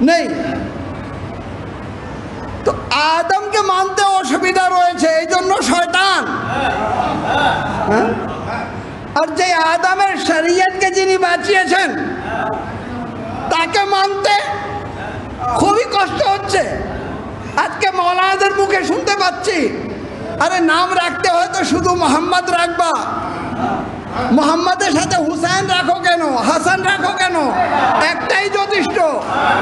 Speaker 1: নেই। তো আদমকে মানতে অসুবিধা রয়েছে এই জন্য শয়তান। হ্যাঁ, আর যে আদমের শরীয়তকে যিনি বাঁচিয়েছেন তাকে মানতে খুবই কষ্ট হচ্ছে। আজকে মৌলানাদের মুখে শুনতে পাচ্ছি, আরে নাম রাখতে হয়তো শুধু মোহাম্মদ রাখবা, মোহাম্মদের সাথে হুসাইন রাখো কেন, হাসান রাখো কেন? একটাই যথেষ্ট,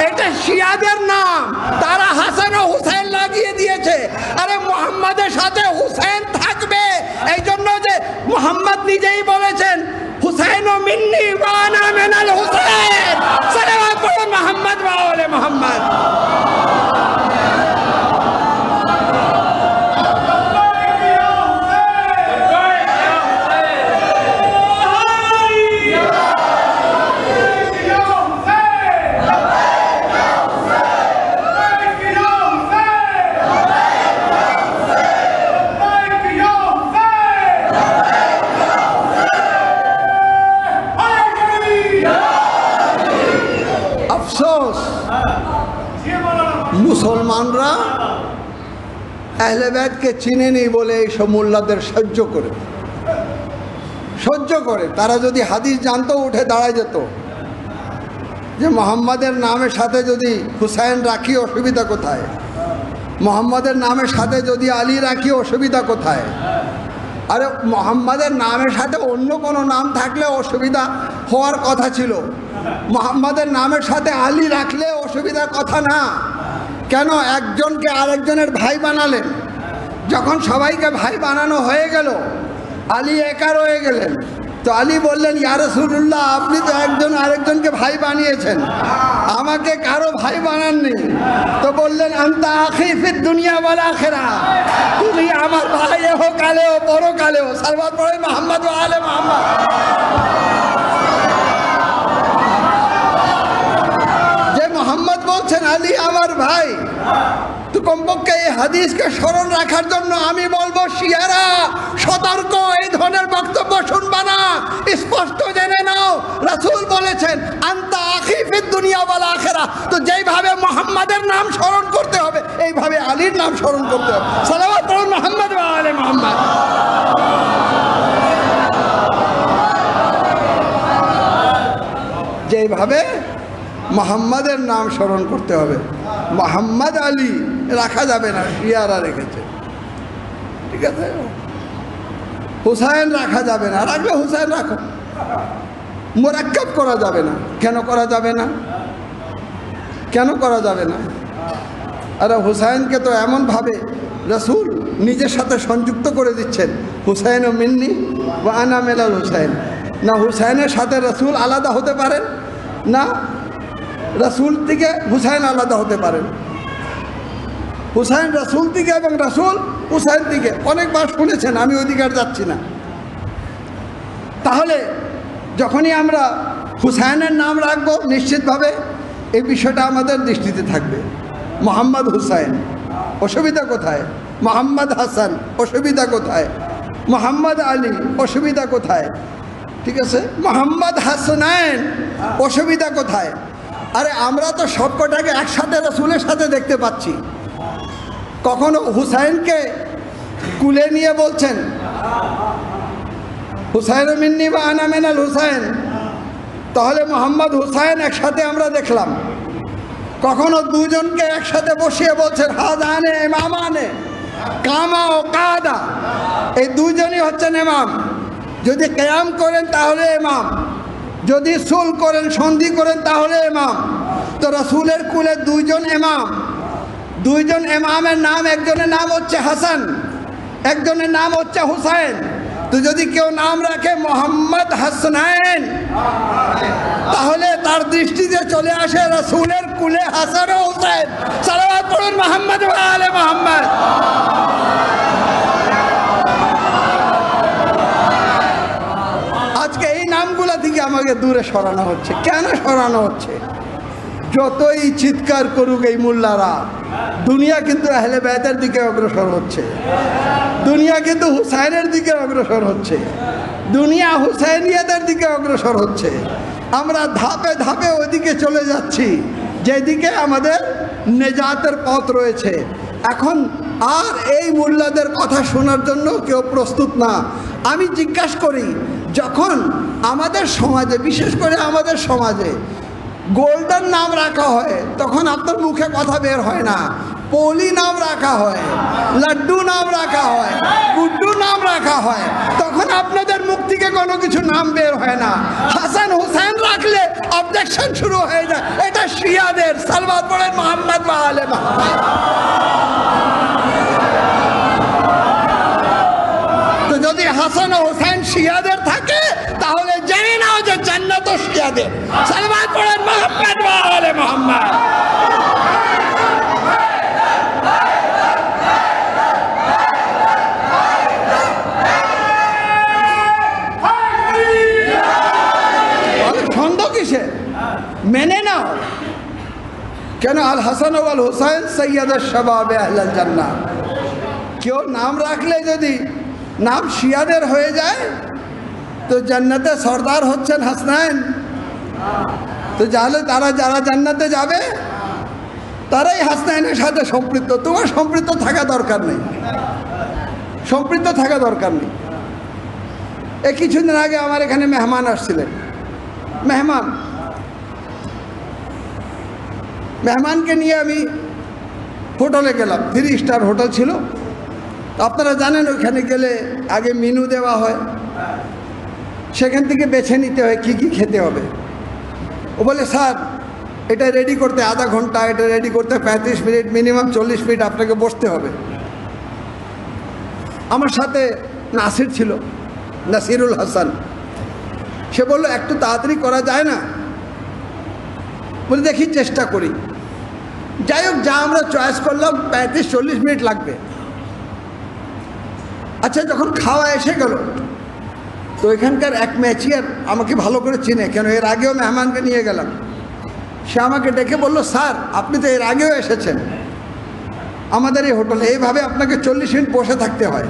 Speaker 1: এটা শিয়াদের নাম, তারা হাসান ও হুসাইন লাগিয়ে দিয়েছে। আরে মোহাম্মদের সাথে হুসাইন থাকবে এই জন্য যে মোহাম্মদ নিজেই বলেছেন হুসাইন ও মিন্নি ওয়া আনা মিনাল হুসাইন। সালাওয়াত পড়ুন মুহাম্মদ ওয়া আলে মুহাম্মদ। মুসলমানরা আহলে বাইতকে চিনেনি বলে এইসব মোল্লাদের সহ্য করে তারা যদি হাদিস জানতো উঠে দাঁড়ায় যেত যে মোহাম্মদের নামের সাথে যদি হুসাইন রাখি অসুবিধা কোথায়, মোহাম্মদের নামের সাথে যদি আলী রাখি অসুবিধা কোথায়। আরে মোহাম্মদের নামের সাথে অন্য কোনো নাম থাকলে অসুবিধা হওয়ার কথা ছিল, মোহাম্মদের নামের সাথে আলী রাখলে অসুবিধার কথা না। কেন একজনকে আরেকজনের ভাই বানালেন? যখন সবাইকে ভাই বানানো হয়ে গেল, আলী একা রয়ে গেলেন, তো আলী বললেন, ইয়া রাসূলুল্লাহ, আপনি তো একজন আরেকজনকে ভাই বানিয়েছেন, আমাকে কারো ভাই বানাননি। তো বললেন, আনতা আখি ফিদ দুনিয়া ওয়াল আখিরাহ, তুমি আমার ভাই ইহকালেও পরকালেও। সাল্লাল্লাহু আলাইহি মুহাম্মদ ওয়া আলে মুহাম্মদ। যে মোহাম্মদ বলছেন আলী আমার ভাই, তো কমপক্ষে এই হাদিসকে স্মরণ রাখার জন্য আমি বলবো, শিয়ারা সতর্ক, এই ধরনের বক্তব্য শুনবা না, স্পষ্ট জেনে নাও রাসূল বলেছেন আনতা আখি ফিদ দুনিয়া ওয়াল আখিরাহ। তো যেইভাবে মোহাম্মদের নাম স্মরণ করতে হবে, এইভাবে আলীর নাম স্মরণ করতে হবে। সাল্লাল্লাহু আলাইহি মুহাম্মদ ওয়া আলে মুহাম্মদ। যেইভাবে মোহাম্মদের নাম স্মরণ করতে হবে, মোহাম্মদ আলী রাখা যাবে না, শিয়ারা রেখেছে, ঠিক আছে। হুসাইন রাখা যাবে না, রাখলে হুসাইন রাখো, মোরাক্কাব করা যাবে না। কেন করা যাবে না? কেন করা যাবে না? আরে হুসাইনকে তো এমনভাবে রাসূল নিজের সাথে সংযুক্ত করে দিচ্ছেন, হুসাইন ও মিন্নি ওয়া আনা মিনাল হুসাইন। না হুসাইনের সাথে রাসূল আলাদা হতে পারেন, না রাসূল থেকে হুসাইন আলাদা হতে পারেন। হুসাইন রাসূল থেকে এবং রাসূল হুসাইন থেকে অনেকবার শুনেছেন, আমি ওইদিকে আর যাচ্ছি না। তাহলে যখনই আমরা হুসাইনের নাম রাখবো, নিশ্চিতভাবে এই বিষয়টা আমাদের দৃষ্টিতে থাকবে। মোহাম্মদ হুসাইন, অসুবিধা কোথায়? মোহাম্মদ হাসান, অসুবিধা কোথায়? মোহাম্মদ আলী, অসুবিধা কোথায়? ঠিক আছে, মোহাম্মদ হাসানাইন, অসুবিধা কোথায়? আরে আমরা তো সবকটাকে একসাথে রাসূলের সাথে দেখতে পাচ্ছি। কখনো হুসাইনকে কুলে নিয়ে বলছেন হুসাইন মিন্নি বা আনা মিনাল হুসাইন, তাহলে মোহাম্মদ হুসাইন একসাথে আমরা দেখলাম। কখনো দুজনকে একসাথে বসিয়ে বলছেন হাজানে ইমামানে কামা ও কাদা, এই দুজনই হচ্ছেন ইমাম। যদি কিয়াম করেন তাহলে ইমাম, যদি সুল করেন, সন্ধি করেন তাহলে ইমাম। তো রাসূলের কুলে দুইজন ইমাম, দুইজন ইমামের নাম, একজনের নাম হচ্ছে হাসান, একজনের নাম হচ্ছে হুসাইন। তো যদি কেউ নাম রাখে মোহাম্মদ হাসানাইন, তাহলে তার দৃষ্টিতে চলে আসে রাসূলের কুলে হাসান ও হুসাইন। সালাওয়াত পড়ুন মুহাম্মদ ওয়া আলে মুহাম্মদ। আজকে এই নামগুলা থেকে আমাকে দূরে সরানো হচ্ছে। কেন সরানো হচ্ছে? যতই চিৎকার করুক এই মোল্লারা, দুনিয়া কিন্তু আহলে বাইতের দিকে অগ্রসর হচ্ছে, দুনিয়া কিন্তু হুসাইনের দিকে অগ্রসর হচ্ছে, দুনিয়া হুসাইনিয়াদের দিকে অগ্রসর হচ্ছে। আমরা ধাপে ধাপে ওইদিকে চলে যাচ্ছি যেদিকে আমাদের নেজাতের পথ রয়েছে। এখন আর এই মোল্লাদের কথা শোনার জন্য কেউ প্রস্তুত না। আমি জিজ্ঞাসা করি, যখন আমাদের সমাজে, বিশেষ করে আমাদের সমাজে গোল্ডেন নাম রাখা হয়, তখন আপনার মুখে কথা বের হয় না। পলি নাম রাখা হয়, লাড্ডু নাম রাখা হয়, গুড্ডু নাম রাখা হয়, তখন আপনাদের মুখ থেকে কোনো কিছু নাম বের হয় না। হাসান হুসাইন রাখলে অবজেকশন শুরু হয়ে যায়, এটা শিয়াদের। সালওয়াত পড়েন মুহাম্মদ ওয়া আলে মুহাম্মদ। তো যদি হাসান ও হুসাইন শিয়াদের থাকে, তাহলে জেনে নাও যে জান্নাত শিয়াদের। সালওয়াত পড়েন মুহাম্মদ ওয়া আলে মুহাম্মদ। সন্দেহ কিসে? মেনে নাও। কেন? আল হাসান ওয়াল হুসাইন সৈয়দুশ শাবাব আহলাল জান্নাহ। কেউ নাম রাখলে যদি নাম শিয়াদের হয়ে যায়, তো জান্নাতে সর্দার হচ্ছেন হাসনাইন। তো যাহলে তারা যারা জান্নাতে যাবে, তারাই হাসনাইনের সাথে সম্পৃক্ত। তোমার সম্পৃক্ত থাকা দরকার নেই, সম্পৃক্ত থাকা দরকার নেই। এই কিছুদিন আগে আমার এখানে মেহমান আসছিলেন। মেহমানকে নিয়ে আমি হোটেলে গেলাম, 3 স্টার হোটেল ছিল। আপনারা জানেন ওইখানে গেলে আগে মেনু দেওয়া হয়, সেখান থেকে বেছে নিতে হয় কি কি খেতে হবে। ও বলে স্যার এটা রেডি করতে আধা ঘন্টা, এটা রেডি করতে 35 মিনিট, মিনিমাম 40 মিনিট আপনাকে বসতে হবে। আমার সাথে নাসির ছিল, নাসিরুল হাসান। সে বললো একটু তাড়াতাড়ি করা যায় না? বলে দেখি চেষ্টা করি। যাই হোক, যা আমরা চয়েস করলাম 35-40 মিনিট লাগবে। আচ্ছা, যখন খাওয়া এসে গেল তো এখানকার এক ম্যাচিয়ার আমাকে ভালো করে চিনে, কেন এর আগেও মেহমানকে নিয়ে গেলাম। সে আমাকে ডেকে বলল, স্যার আপনি তো এর আগেও এসেছেন আমাদের এই হোটেলে, এইভাবে আপনাকে 40 মিনিট বসে থাকতে হয়।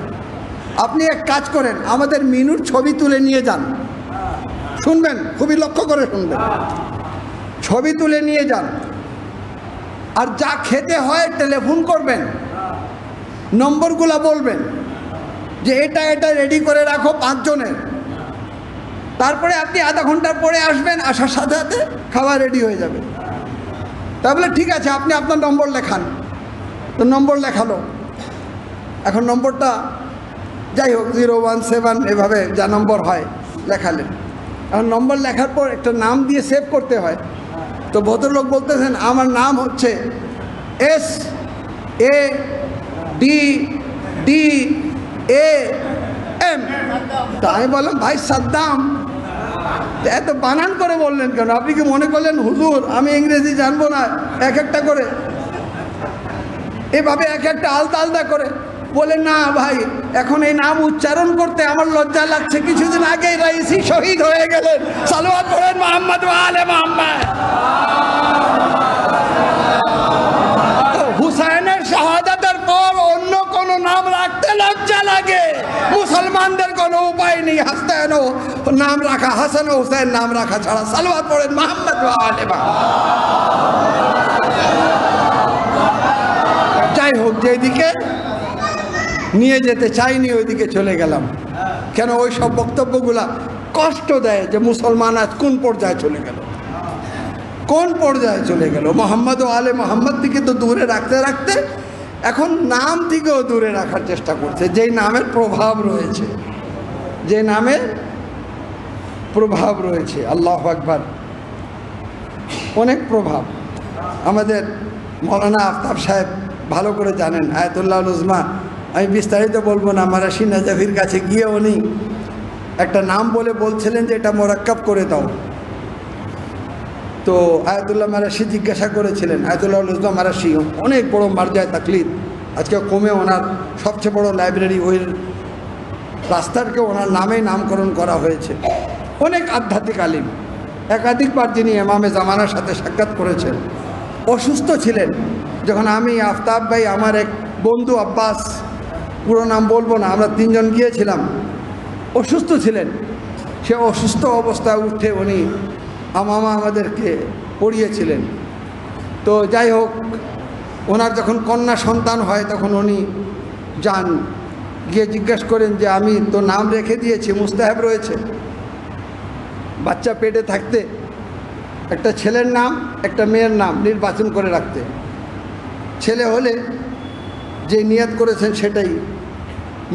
Speaker 1: আপনি এক কাজ করেন, আমাদের মেনুর ছবি তুলে নিয়ে যান। শুনবেন, খুবই লক্ষ্য করে শুনবেন, ছবি তুলে নিয়ে যান। আর যা খেতে হয় টেলিফোন করবেন, নম্বরগুলো বলবেন যে এটা এটা রেডি করে রাখো 5 জনের। তারপরে আপনি আধা ঘন্টার পরে আসবেন, আসার সাথে সাথে খাওয়া রেডি হয়ে যাবে। তা বলে ঠিক আছে, আপনি আপনার নম্বর লেখান। তো নম্বর লেখালো। এখন নম্বরটা যাই হোক 017 এভাবে যা নম্বর হয় লেখালেন। এখন নম্বর লেখার পর একটা নাম দিয়ে সেভ করতে হয়। তো ভদ্রলোক বলতেছেন আমার নাম হচ্ছে SADDAM। তা আমি বললাম ভাই সাদ্দাম, এত বানান করে বললেন কেন? আপনি কি মনে করলেন হুজুর আমি ইংরেজি জানবো না? এক একটা করে এভাবে এক একটা আলদা আলদা করে বলে, না ভাই এখন এই নাম উচ্চারণ করতে আমার লজ্জা লাগছে। কিছুদিন আগেই রাইসি শহীদ হয়ে গেলেন, সালাওয়াত পড়েন মুহাম্মদ ওয়া আলে মুহাম্মদ। হুসাইনের শাহাদাতের পর অন্য কোন নাম রাখতে লজ্জা লাগে। মুসলমানদের কোনো উপায় নেই হাসান নাম রাখা, হাসান ও হুসাইন নাম রাখা ছাড়া। সালাওয়াত পড়েন মুহাম্মদ ওয়া আলে মুহাম্মদ। যাই হোক, যেদিকে নিয়ে যেতে চাইনি ওইদিকে চলে গেলাম। কেন? ওই সব বক্তব্যগুলা কষ্ট দেয় যে মুসলমান আজ কোন পর্যায়ে চলে গেল, কোন পর্যায়ে চলে গেল। মোহাম্মদ ও আলে মোহাম্মদ থেকে তো দূরে রাখতে রাখতে এখন নাম থেকেও দূরে রাখার চেষ্টা করছে, যেই নামের প্রভাব রয়েছে, যে নামের প্রভাব রয়েছে। আল্লাহু আকবার, অনেক প্রভাব। আমাদের মৌলানা আফতাব সাহেব ভালো করে জানেন, আয়াতুল্লাহ উজমা। আমি বিস্তারিত বলবো না। মারাশি নাজাফির কাছে গিয়ে উনি একটা নাম বলে বলছিলেন যে এটা মোরাক্কাব করে দাও। তো আয়াতুল্লাহ মারাশি জিজ্ঞাসা করেছিলেন, আয়াতুল্লাহ উজমা মারাশি অনেক বড় মার্জায় তাকলিদ, আজকে কমে ওনার সবচেয়ে বড় লাইব্রেরি, ওই রাস্তারকে ওনার নামেই নামকরণ করা হয়েছে। অনেক আধ্যাত্মিক আলিম, একাধিকবার যিনি ইমামে জামানার সাথে সাক্ষাৎ করেছেন। অসুস্থ ছিলেন যখন আমি, আফতাব ভাই, আমার এক বন্ধু আব্বাস, পুরো নাম বলবো না, আমরা 3 জন গিয়েছিলাম। অসুস্থ ছিলেন। সে অসুস্থ অবস্থায় উঠে উনি আমামা আমাদেরকে পড়িয়েছিলেন। তো যাই হোক, ওনার যখন কন্যা সন্তান হয় তখন উনি যান, গিয়ে জিজ্ঞেস করেন যে আমি তো নাম রেখে দিয়েছি, মুস্তাহাব রয়েছে। বাচ্চা পেটে থাকতে একটা ছেলের নাম একটা মেয়ের নাম নির্বাচন করে রাখতে। ছেলে হলে যে নিয়ত করেছেন সেটাই,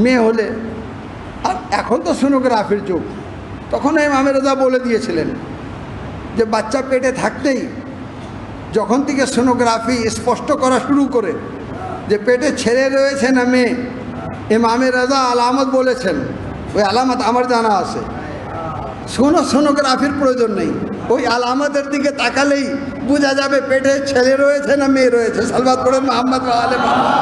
Speaker 1: মেয়ে হলে। আর এখন তো সোনোগ্রাফির যুগ, তখন ইমাম রেজা বলে দিয়েছিলেন যে বাচ্চা পেটে থাকতেই যখন থেকে সোনোগ্রাফি স্পষ্ট করা শুরু করে যে পেটে ছেলে রয়েছে না মেয়ে, ইমাম রেজা আলামত বলেছেন। ওই আলামত আমার জানা আছে, সোনোগ্রাফির প্রয়োজন নেই। ওই আলামতের দিকে তাকালেই বোঝা যাবে পেটে ছেলে রয়েছে না মেয়ে রয়েছে। সালাওয়াত পড়েন মুহাম্মদ ওয়া আলে মুহাম্মদ।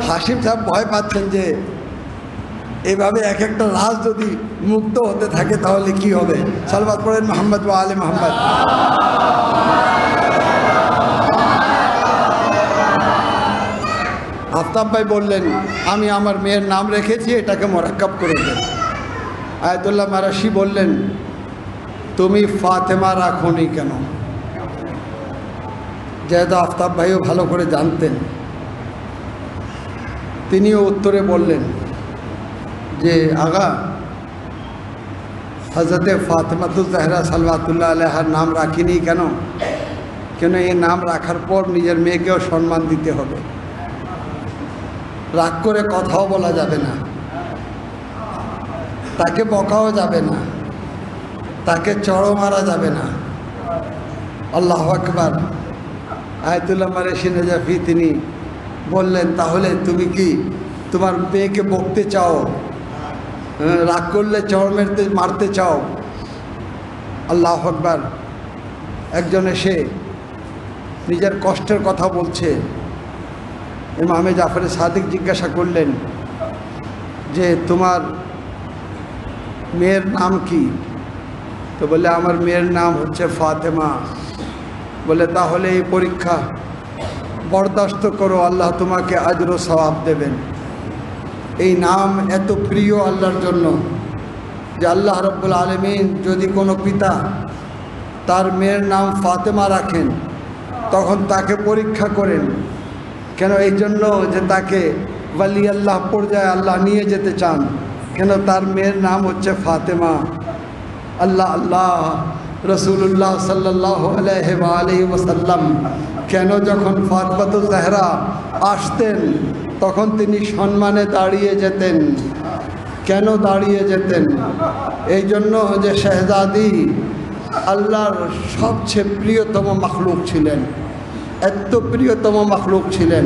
Speaker 1: হাশিম সাহেব ভয় পাচ্ছেন যে এভাবে এক একটা লাশ যদি মুক্ত হতে থাকে তাহলে কি হবে। সালাওয়াত পড়েন মুহাম্মদ ওয়া আলে মুহাম্মদ। আফতাব ভাই বললেন আমি আমার মেয়ের নাম রেখেছি, এটাকে মোরাক্কাব করে দেন। আয়াতুল্লাহ মারাশি বললেন তুমি ফাতেমা রাখোনি কেন? যেহেতু আফতাব ভাইও ভালো করে জানতেন, তিনিও উত্তরে বললেন যে আগা, হজরতে ফাতেমাতুজ জাহরা সালাওয়াতুল্লাহ আলাইহার নাম রাখিনি কেন? কেন এই নাম রাখার পর নিজের মেয়েকেও সম্মান দিতে হবে, রাগ করে কথাও বলা যাবে না, তাকে বকাও যাবে না, তাকে চড়ও মারা যাবে না। আল্লাহু আকবার। আয়াতুল্লাহ মারেশি নাজাফি তিনি বললেন, তাহলে তুমি কি তোমার মেয়েকে বকতে চাও, রাগ করলে চড় মারতে চাও? আল্লাহু আকবার। একজন এসে নিজের কষ্টের কথা বলছে, ইমামে জাফরে সাদিক জিজ্ঞাসা করলেন যে তোমার মেয়ের নাম কি? তো বলে আমার মেয়ের নাম হচ্ছে ফাতেমা। বলে তাহলে এই পরীক্ষা বরদাস্ত করো, আল্লাহ তোমাকে আজর ও সওয়াব দেবেন। এই নাম এত প্রিয় আল্লাহর জন্য যে আল্লাহ রাব্বুল আলামিন যদি কোনো পিতা তার মেয়ের নাম ফাতেমা রাখেন তখন তাকে পরীক্ষা করেন। কেন? এই জন্য যে তাকে ওয়ালি আল্লাহ পর্যায়ে আল্লাহ নিয়ে যেতে চান। কেন? তার মেয়ের নাম হচ্ছে ফাতেমা। আল্লাহ আল্লাহ রসুল্লাহ সাল্লাল্লাহু আলাইহি ওয়াসাল্লাম কেন যখন ফাতেমাতুজ জাহরা আসতেন তখন তিনি সম্মানে দাঁড়িয়ে যেতেন? কেন দাঁড়িয়ে যেতেন? এই জন্য যে শেহজাদি আল্লাহর সবচেয়ে প্রিয়তম মাখলুক ছিলেন, এত প্রিয়তম মাখলুক ছিলেন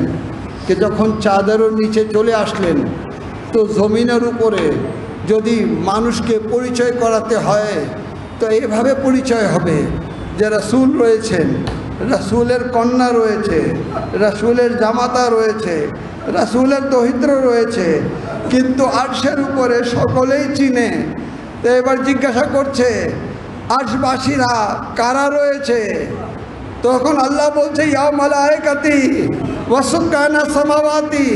Speaker 1: যে যখন চাদরের নিচে চলে আসলেন তো জমিনের উপরে যদি মানুষকে পরিচয় করাতে হয় তো এভাবে পরিচয় হবে যে রাসূল রয়েছেন, রাসূলের কন্যা রয়েছে, রাসূলের জামাতা রয়েছে, রাসূলের দহিত্র রয়েছে, কিন্তু আরশের উপরে সকলেই চিনে। তো এবার জিজ্ঞাসা করছে আরশবাসীরা কারা রয়েছে? তখন আল্লাহ বলছে ইয়া মালায়েকাতি ওয়া সুকানা সামাওয়াতি,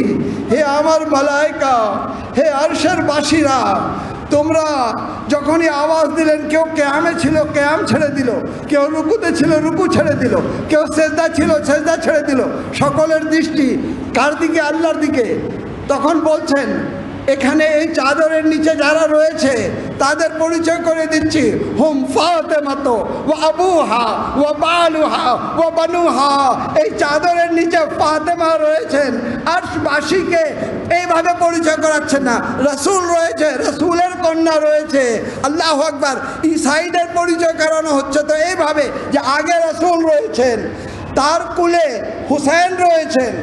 Speaker 1: হে আমার মালায়েকা, হে আরশের বাসীরা, তোমরা যখনই আওয়াজ দিলেন, কেউ কিয়ামে ছিল কিয়াম ছেড়ে দিল, কেউ রুকুতে ছিল রুকু ছেড়ে দিল, কেউ সেজদা ছিল সেজদা ছেড়ে দিল, সকলের দৃষ্টি কার দিকে? আল্লাহর দিকে। তখন বলছেন এখানে এই চাদরের নিচে যারা রয়েছে তাদের পরিচয় করে দিচ্ছি, হুম ফাতেমাতো ওয়া আবুহা ওয়া বালুহা ওয়া বানুহা। এই চাদরের নিচে ফাতেমা রয়েছেন। আরশবাসীকে এইভাবে পরিচয় করাচ্ছেন না, রাসূল রয়েছে, রাসূলের কন্যা রয়েছে। আল্লাহু আকবার। ইসাইদের পরিচয় করানো হচ্ছে তো এইভাবে যে আগে রাসূল রয়েছেন, তার কুলে হুসেন রয়েছেন,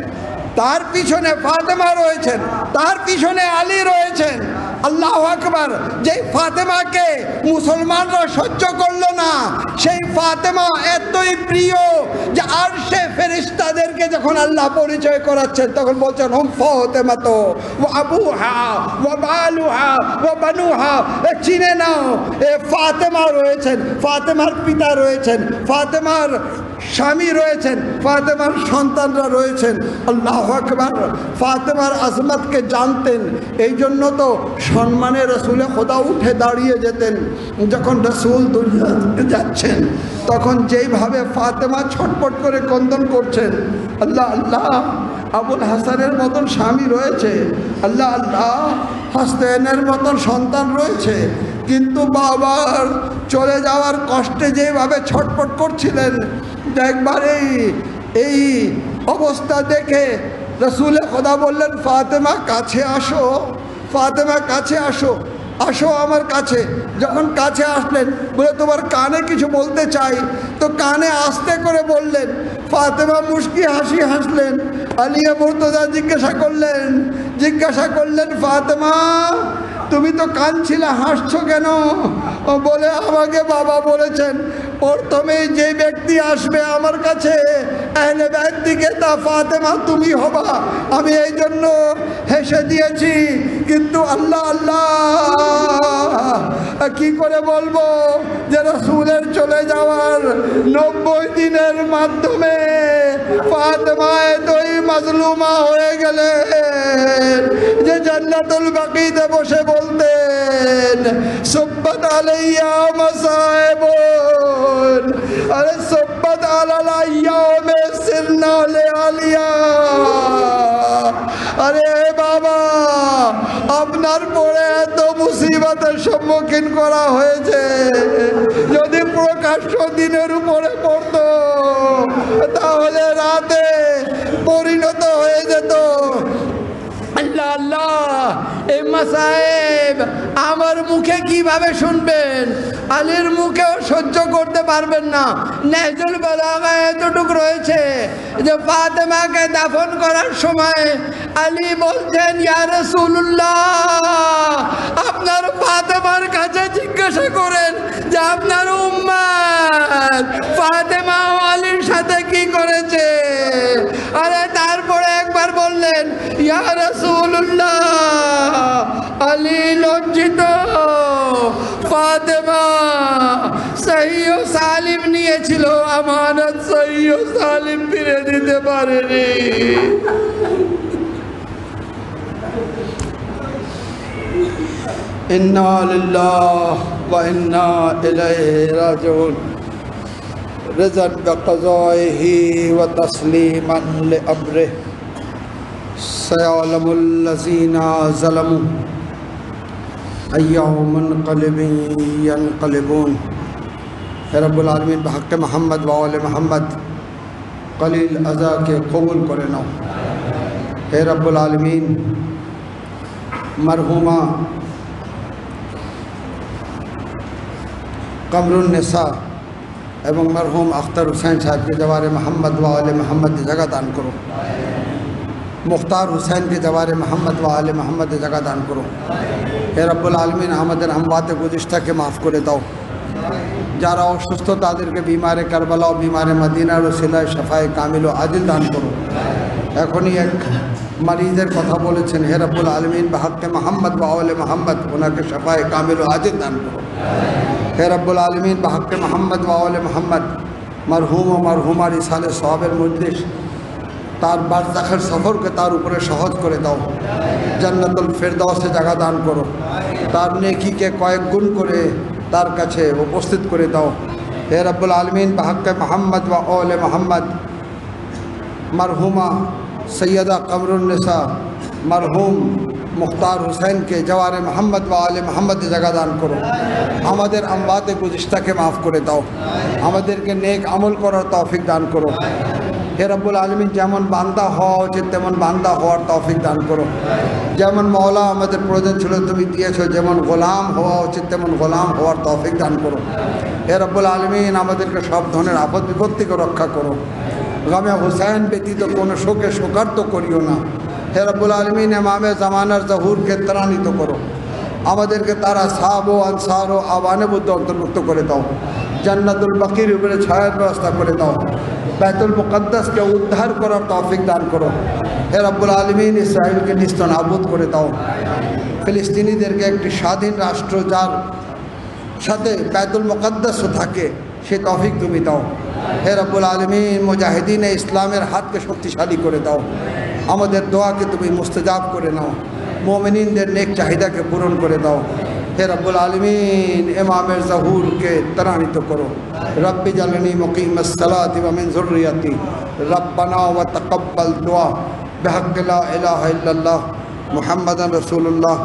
Speaker 1: তার পিছনে ফাতেমা রয়েছেন, তার পিছনে আলী রয়েছেন। আল্লাহু আকবার। যেই ফাতেমাকে মুসলমানরা সহ্য করলো না, সেই ফাতেমা এতই প্রিয় যে আরশে ফেরেশতাদেরকে যখন আল্লাহ পরিচয় করাচ্ছেন তখন বলছেন হুম ফাতেমাতো ওয়া আবুহা ওয়া বালুহা ওয়া বানুহা। চিনে নাও এ ফাতেমা রয়েছেন, ফাতেমার পিতা রয়েছেন, ফাতেমার স্বামী রয়েছেন, ফাতেমার সন্তানরা রয়েছেন। আল্লাহু আকবার। ফাতেমার আজমতকে জানতেন, এই জন্য তো সম্মানে রসুলে খোদা উঠে দাঁড়িয়ে যেতেন। যখন রসুল দুনিয়াতে যাচ্ছেন তখন যেইভাবে ফাতেমা ছটপট করে ক্রন্দন করছেন, আল্লাহ আল্লাহ, আবুল হাসানের মতন স্বামী রয়েছে, আল্লাহ আল্লাহ, হাসেনের মতন সন্তান রয়েছে, কিন্তু বাবার চলে যাওয়ার কষ্টে যেভাবে ছটপট করছিলেন, একবার এই অবস্থা দেখে রসুলে খোদা বললেন ফাতেমা কাছে আসো, ফাতেমা কাছে আসো, আসো আমার কাছে। যখন কাছে আসলেন বলে তোমার কানে কিছু বলতে চাই, তো কানে আস্তে করে বললেন। ফাতেমা মুস্কি হাসি হাসলেন। আলিয়া মুর্তজা জিজ্ঞাসা করলেন ফাতেমা তুমি তো কাঁদছিলে, হাসছো কেন? বলে আমাকে বাবা বলেছেন প্রথমে যে ব্যক্তি আসবে আমার কাছে আহলে বাইত দিকে তা ফাতেমা তুমি হবা, আমি এই জন্য হেসে দিয়েছি। কিন্তু আল্লাহ আল্লাহ, কি করে বলবো যে রাসূলের চলে যাওয়ার 90 দিনের মাধ্যমে ফাতেমা এতই মাজলুমা হয়ে গেলেন যে জান্নাতুল বাকিতে বসে বলতেন সুব্বাত আলাইয়া মাসায়েব अरे सुब्बत अलल अय्याम सिरना ले आलिया अरे बाबा আপনার পরে এত মুসিবতের সম্মুখীন করা হয়েছে যদি প্রকাশ্য দিনের উপরে পড়তো তাহলে রাতে পরিণত হয়ে যেত আল্লাহ আল্লাহ এই মাসায়েব আমার মুখে কিভাবে শুনবেন আলীর মুখেও সহ্য করতে পারবেন না নাহজুল বালাগা এতটুক রয়েছে যে ফাতেমাকে দাফন করার সময় আলী বলছেন ইয়া রাসূলুল্লাহ আপনার ফাতেমার কাছে জিজ্ঞাসা করেন যে আপনার উম্মত ফাতেমা আলীর সাথে কি করেছে আরে তারপরে একবার বললেন ইয়া রাসূলুল্লাহ আলী লজ্জিত ফাতেমা সহি ও সালিম নিয়েছিল আমানত সহি ও সালিম ফিরে দিতে পারেনি ইন্না লিল্লাহি ওয়া ইন্না ইলাইহি রাজিউন রিজান বিকাযাইহি ওয়া তাসলিমান লিআমরিহি সয়ালামুল লাযিনা যালামু আইয়াউমান কলবিন ইয়ানকলিবুন হে রব্বুল আলামিন বহক মুহাম্মদ ওয়া আলে মুহাম্মদ কলিল আযা কে কবুল করে নাও হে রব্বুল আলামিন মরহুমা কমরুন্নেসা এবং মরহুম আখতার হুসैन साहब के जवारे मोहम्मद व आले मोहम्मद जगह दान करो मुख्तार हुसैन के जवारे मोहम्मद व आले मोहम्मद जगह दान करो हे रब्बुल आलमीन আমাদের আমওয়াতে গুযিশতাকে মাফ করে দাও যারা অসুস্থ তাদেরকে বিমারে কারবালা ও বিমারে মদিনার ওসিলায় শাফায়ে কামিল ও আদিল দান করো এখনই এক মরিজের কথা বলেছেন হে রব্বুল আলমিন বহক মোহাম্মদ व आले मोहम्मद ওনাকে শাফায়ে কামিল ও আদিল দান করো হে রব্বুল আলমিন বহক মোহাম্মদ व आले मोहम्मद মরহুম ও মরহুমার ইসালে সওয়াবের মজলিস তার বারজাখের সফরকে তার উপরে সহজ করে দাও জান্নাতুল ফেরদাউসে জায়গা দান করো তার নেকিকে কয়েক গুণ করে তার কাছে উপস্থিত করে দাও হে রব্বুল আলমিন বহক মোহাম্মদ व आले मोहम्मद मरहुमा सैयदा कमरुन्निसा मरहुम मुख्तार हुसैन के जवारे मोहम्मद व आले मोहम्मद जगह दान करो আমাদের আমওয়াতে গুযিশতাকে মাফ করে দাও আমাদেরকে নেক আমল করার তৌফিক দান করো হে রব্বুল আলামিন যেমন বান্দা হওয়া উচিত তেমন বান্দা হওয়ার তৌফিক দান করো যেমন মওলা আমাদের প্রয়োজন ছিল তুমি দিয়েছো যেমন গোলাম হওয়া উচিত তেমন গোলাম হওয়ার তৌফিক দান করো হে রব্বুল আলামিন আমাদেরকে সব ধরনের আপদ বিপত্তিকে রক্ষা করো গামে হুসैन ব্যতীত কোনো শোকে শোকার্ত করিও না হে রব্বুল আলামিন ইমামে জামানার জহুরকে ত্বরান্বিত করো আমাদেরকে তারা সাহাব ও আনসার ও আওয়ানে বুদ্ধ অন্তর্ভুক্ত করে দাও জান্নাতুল বাকির উপরে ছায়ার ব্যবস্থা করে দাও বাইতুল মুকদ্দাসকে উদ্ধার করার তৌফিক দান করো হে রব্বুল আলামিন ইসরায়েলকে নিস্তনাবুদ করে দাও ফিলিস্তিনিদেরকে একটি স্বাধীন রাষ্ট্র যার সাথে বাইতুল মুকদ্দাসও থাকে সে তৌফিক তুমি দাও হে রব্বুল আলামিন মুজাহিদিনে ইসলামের হাতকে শক্তিশালী করে দাও আমাদের দোয়াকে তুমি মুস্তাজাব করে নাও मोमिनीनদের नेक চাহিদাকে পূরণ করে দাও হে রব্বুল আলামিন ইমামের জহুরকে ত্বরান্বিত করো রব্বি জালনি মুকিমাস সালাতি ওয়া মিন যুররিয়াতি রব্বানা ওয়া তাকাব্বাল দুআ বিহাক্কি লা ইলাহা ইল্লাল্লাহ মুহাম্মাদান রাসূলুল্লাহ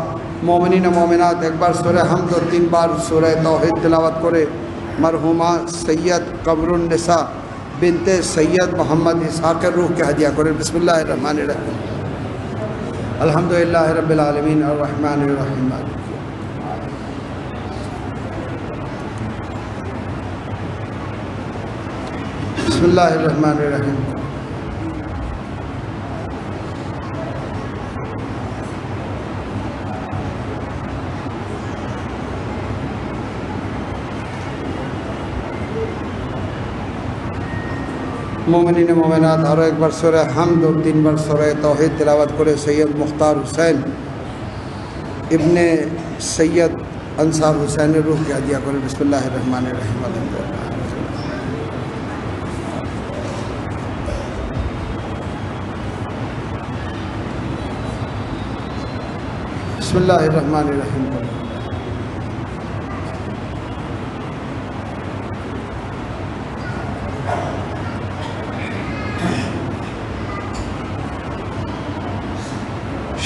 Speaker 1: मोमिनीन ও मोमिनात একবার সূরা হামদ ও তিনবার সূরা তাওহীদ তেলাওয়াত করে মরহুমা সৈয়দ কমরুন্নিসা বিনতে সৈয়দ মোহাম্মদ ইসহাকের রূহকে হাদিয়া করেন বিসমিল্লাহির রহমানির রহিম अल्हम्दुलिल्लाहि रब्बिल आलमीन अर्रहमानिर रहीम बिस्मिल्लाहिर रहमानिर रहीम मोमिनीन मोमिनात और एक बार सूरा हमद और 3 बार सूरा तौहीद तिलावत करे सैयद मुख्तार हुसैन इब्ने सैयद अंसार हुसैन रूह के हदिया करे बिस्मिल्लाहिर रहमानिर रहीम बिस्मिल्लाहिर रहमानिर रहीम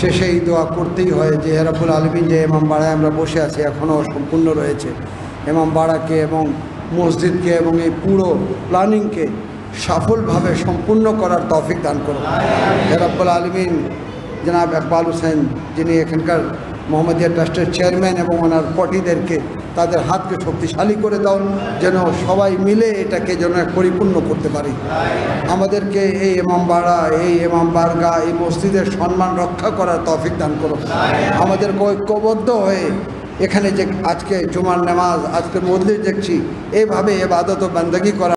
Speaker 1: শেষেই দোয়া করতেই হয় যে হে রব্বুল আলামিন, যে ইমামবাড়ায় আমরা বসে আছি এখনও সম্পূর্ণ রয়েছে, ইমামবাড়াকে এবং মসজিদকে এবং এই পুরো প্ল্যানিংকে সফলভাবে সম্পূর্ণ করার তৌফিক দান করুন। হে রব্বুল আলামিন, জনাব ইকবাল হোসেন যিনি এখানকার মোহাম্মদিয়া ট্রাস্টের চেয়ারম্যান এবং ওনার পটিদেরকে তাদের হাতকে শক্তিশালী করে দাও, যেন সবাই মিলে এটাকে যেন পরিপূর্ণ করতে পারি। আমাদেরকে এই ইমামবাড়া, এই ইমাম বারগাহ, এই মসজিদের সম্মান রক্ষা করার তৌফিক দান করো। আমাদেরকে ঐক্যবদ্ধ হয়ে এখানে যে আজকে জুমার নামাজ, আজকে মজলিস দেখছি, এভাবে ইবাদত ও বান্দাগি করা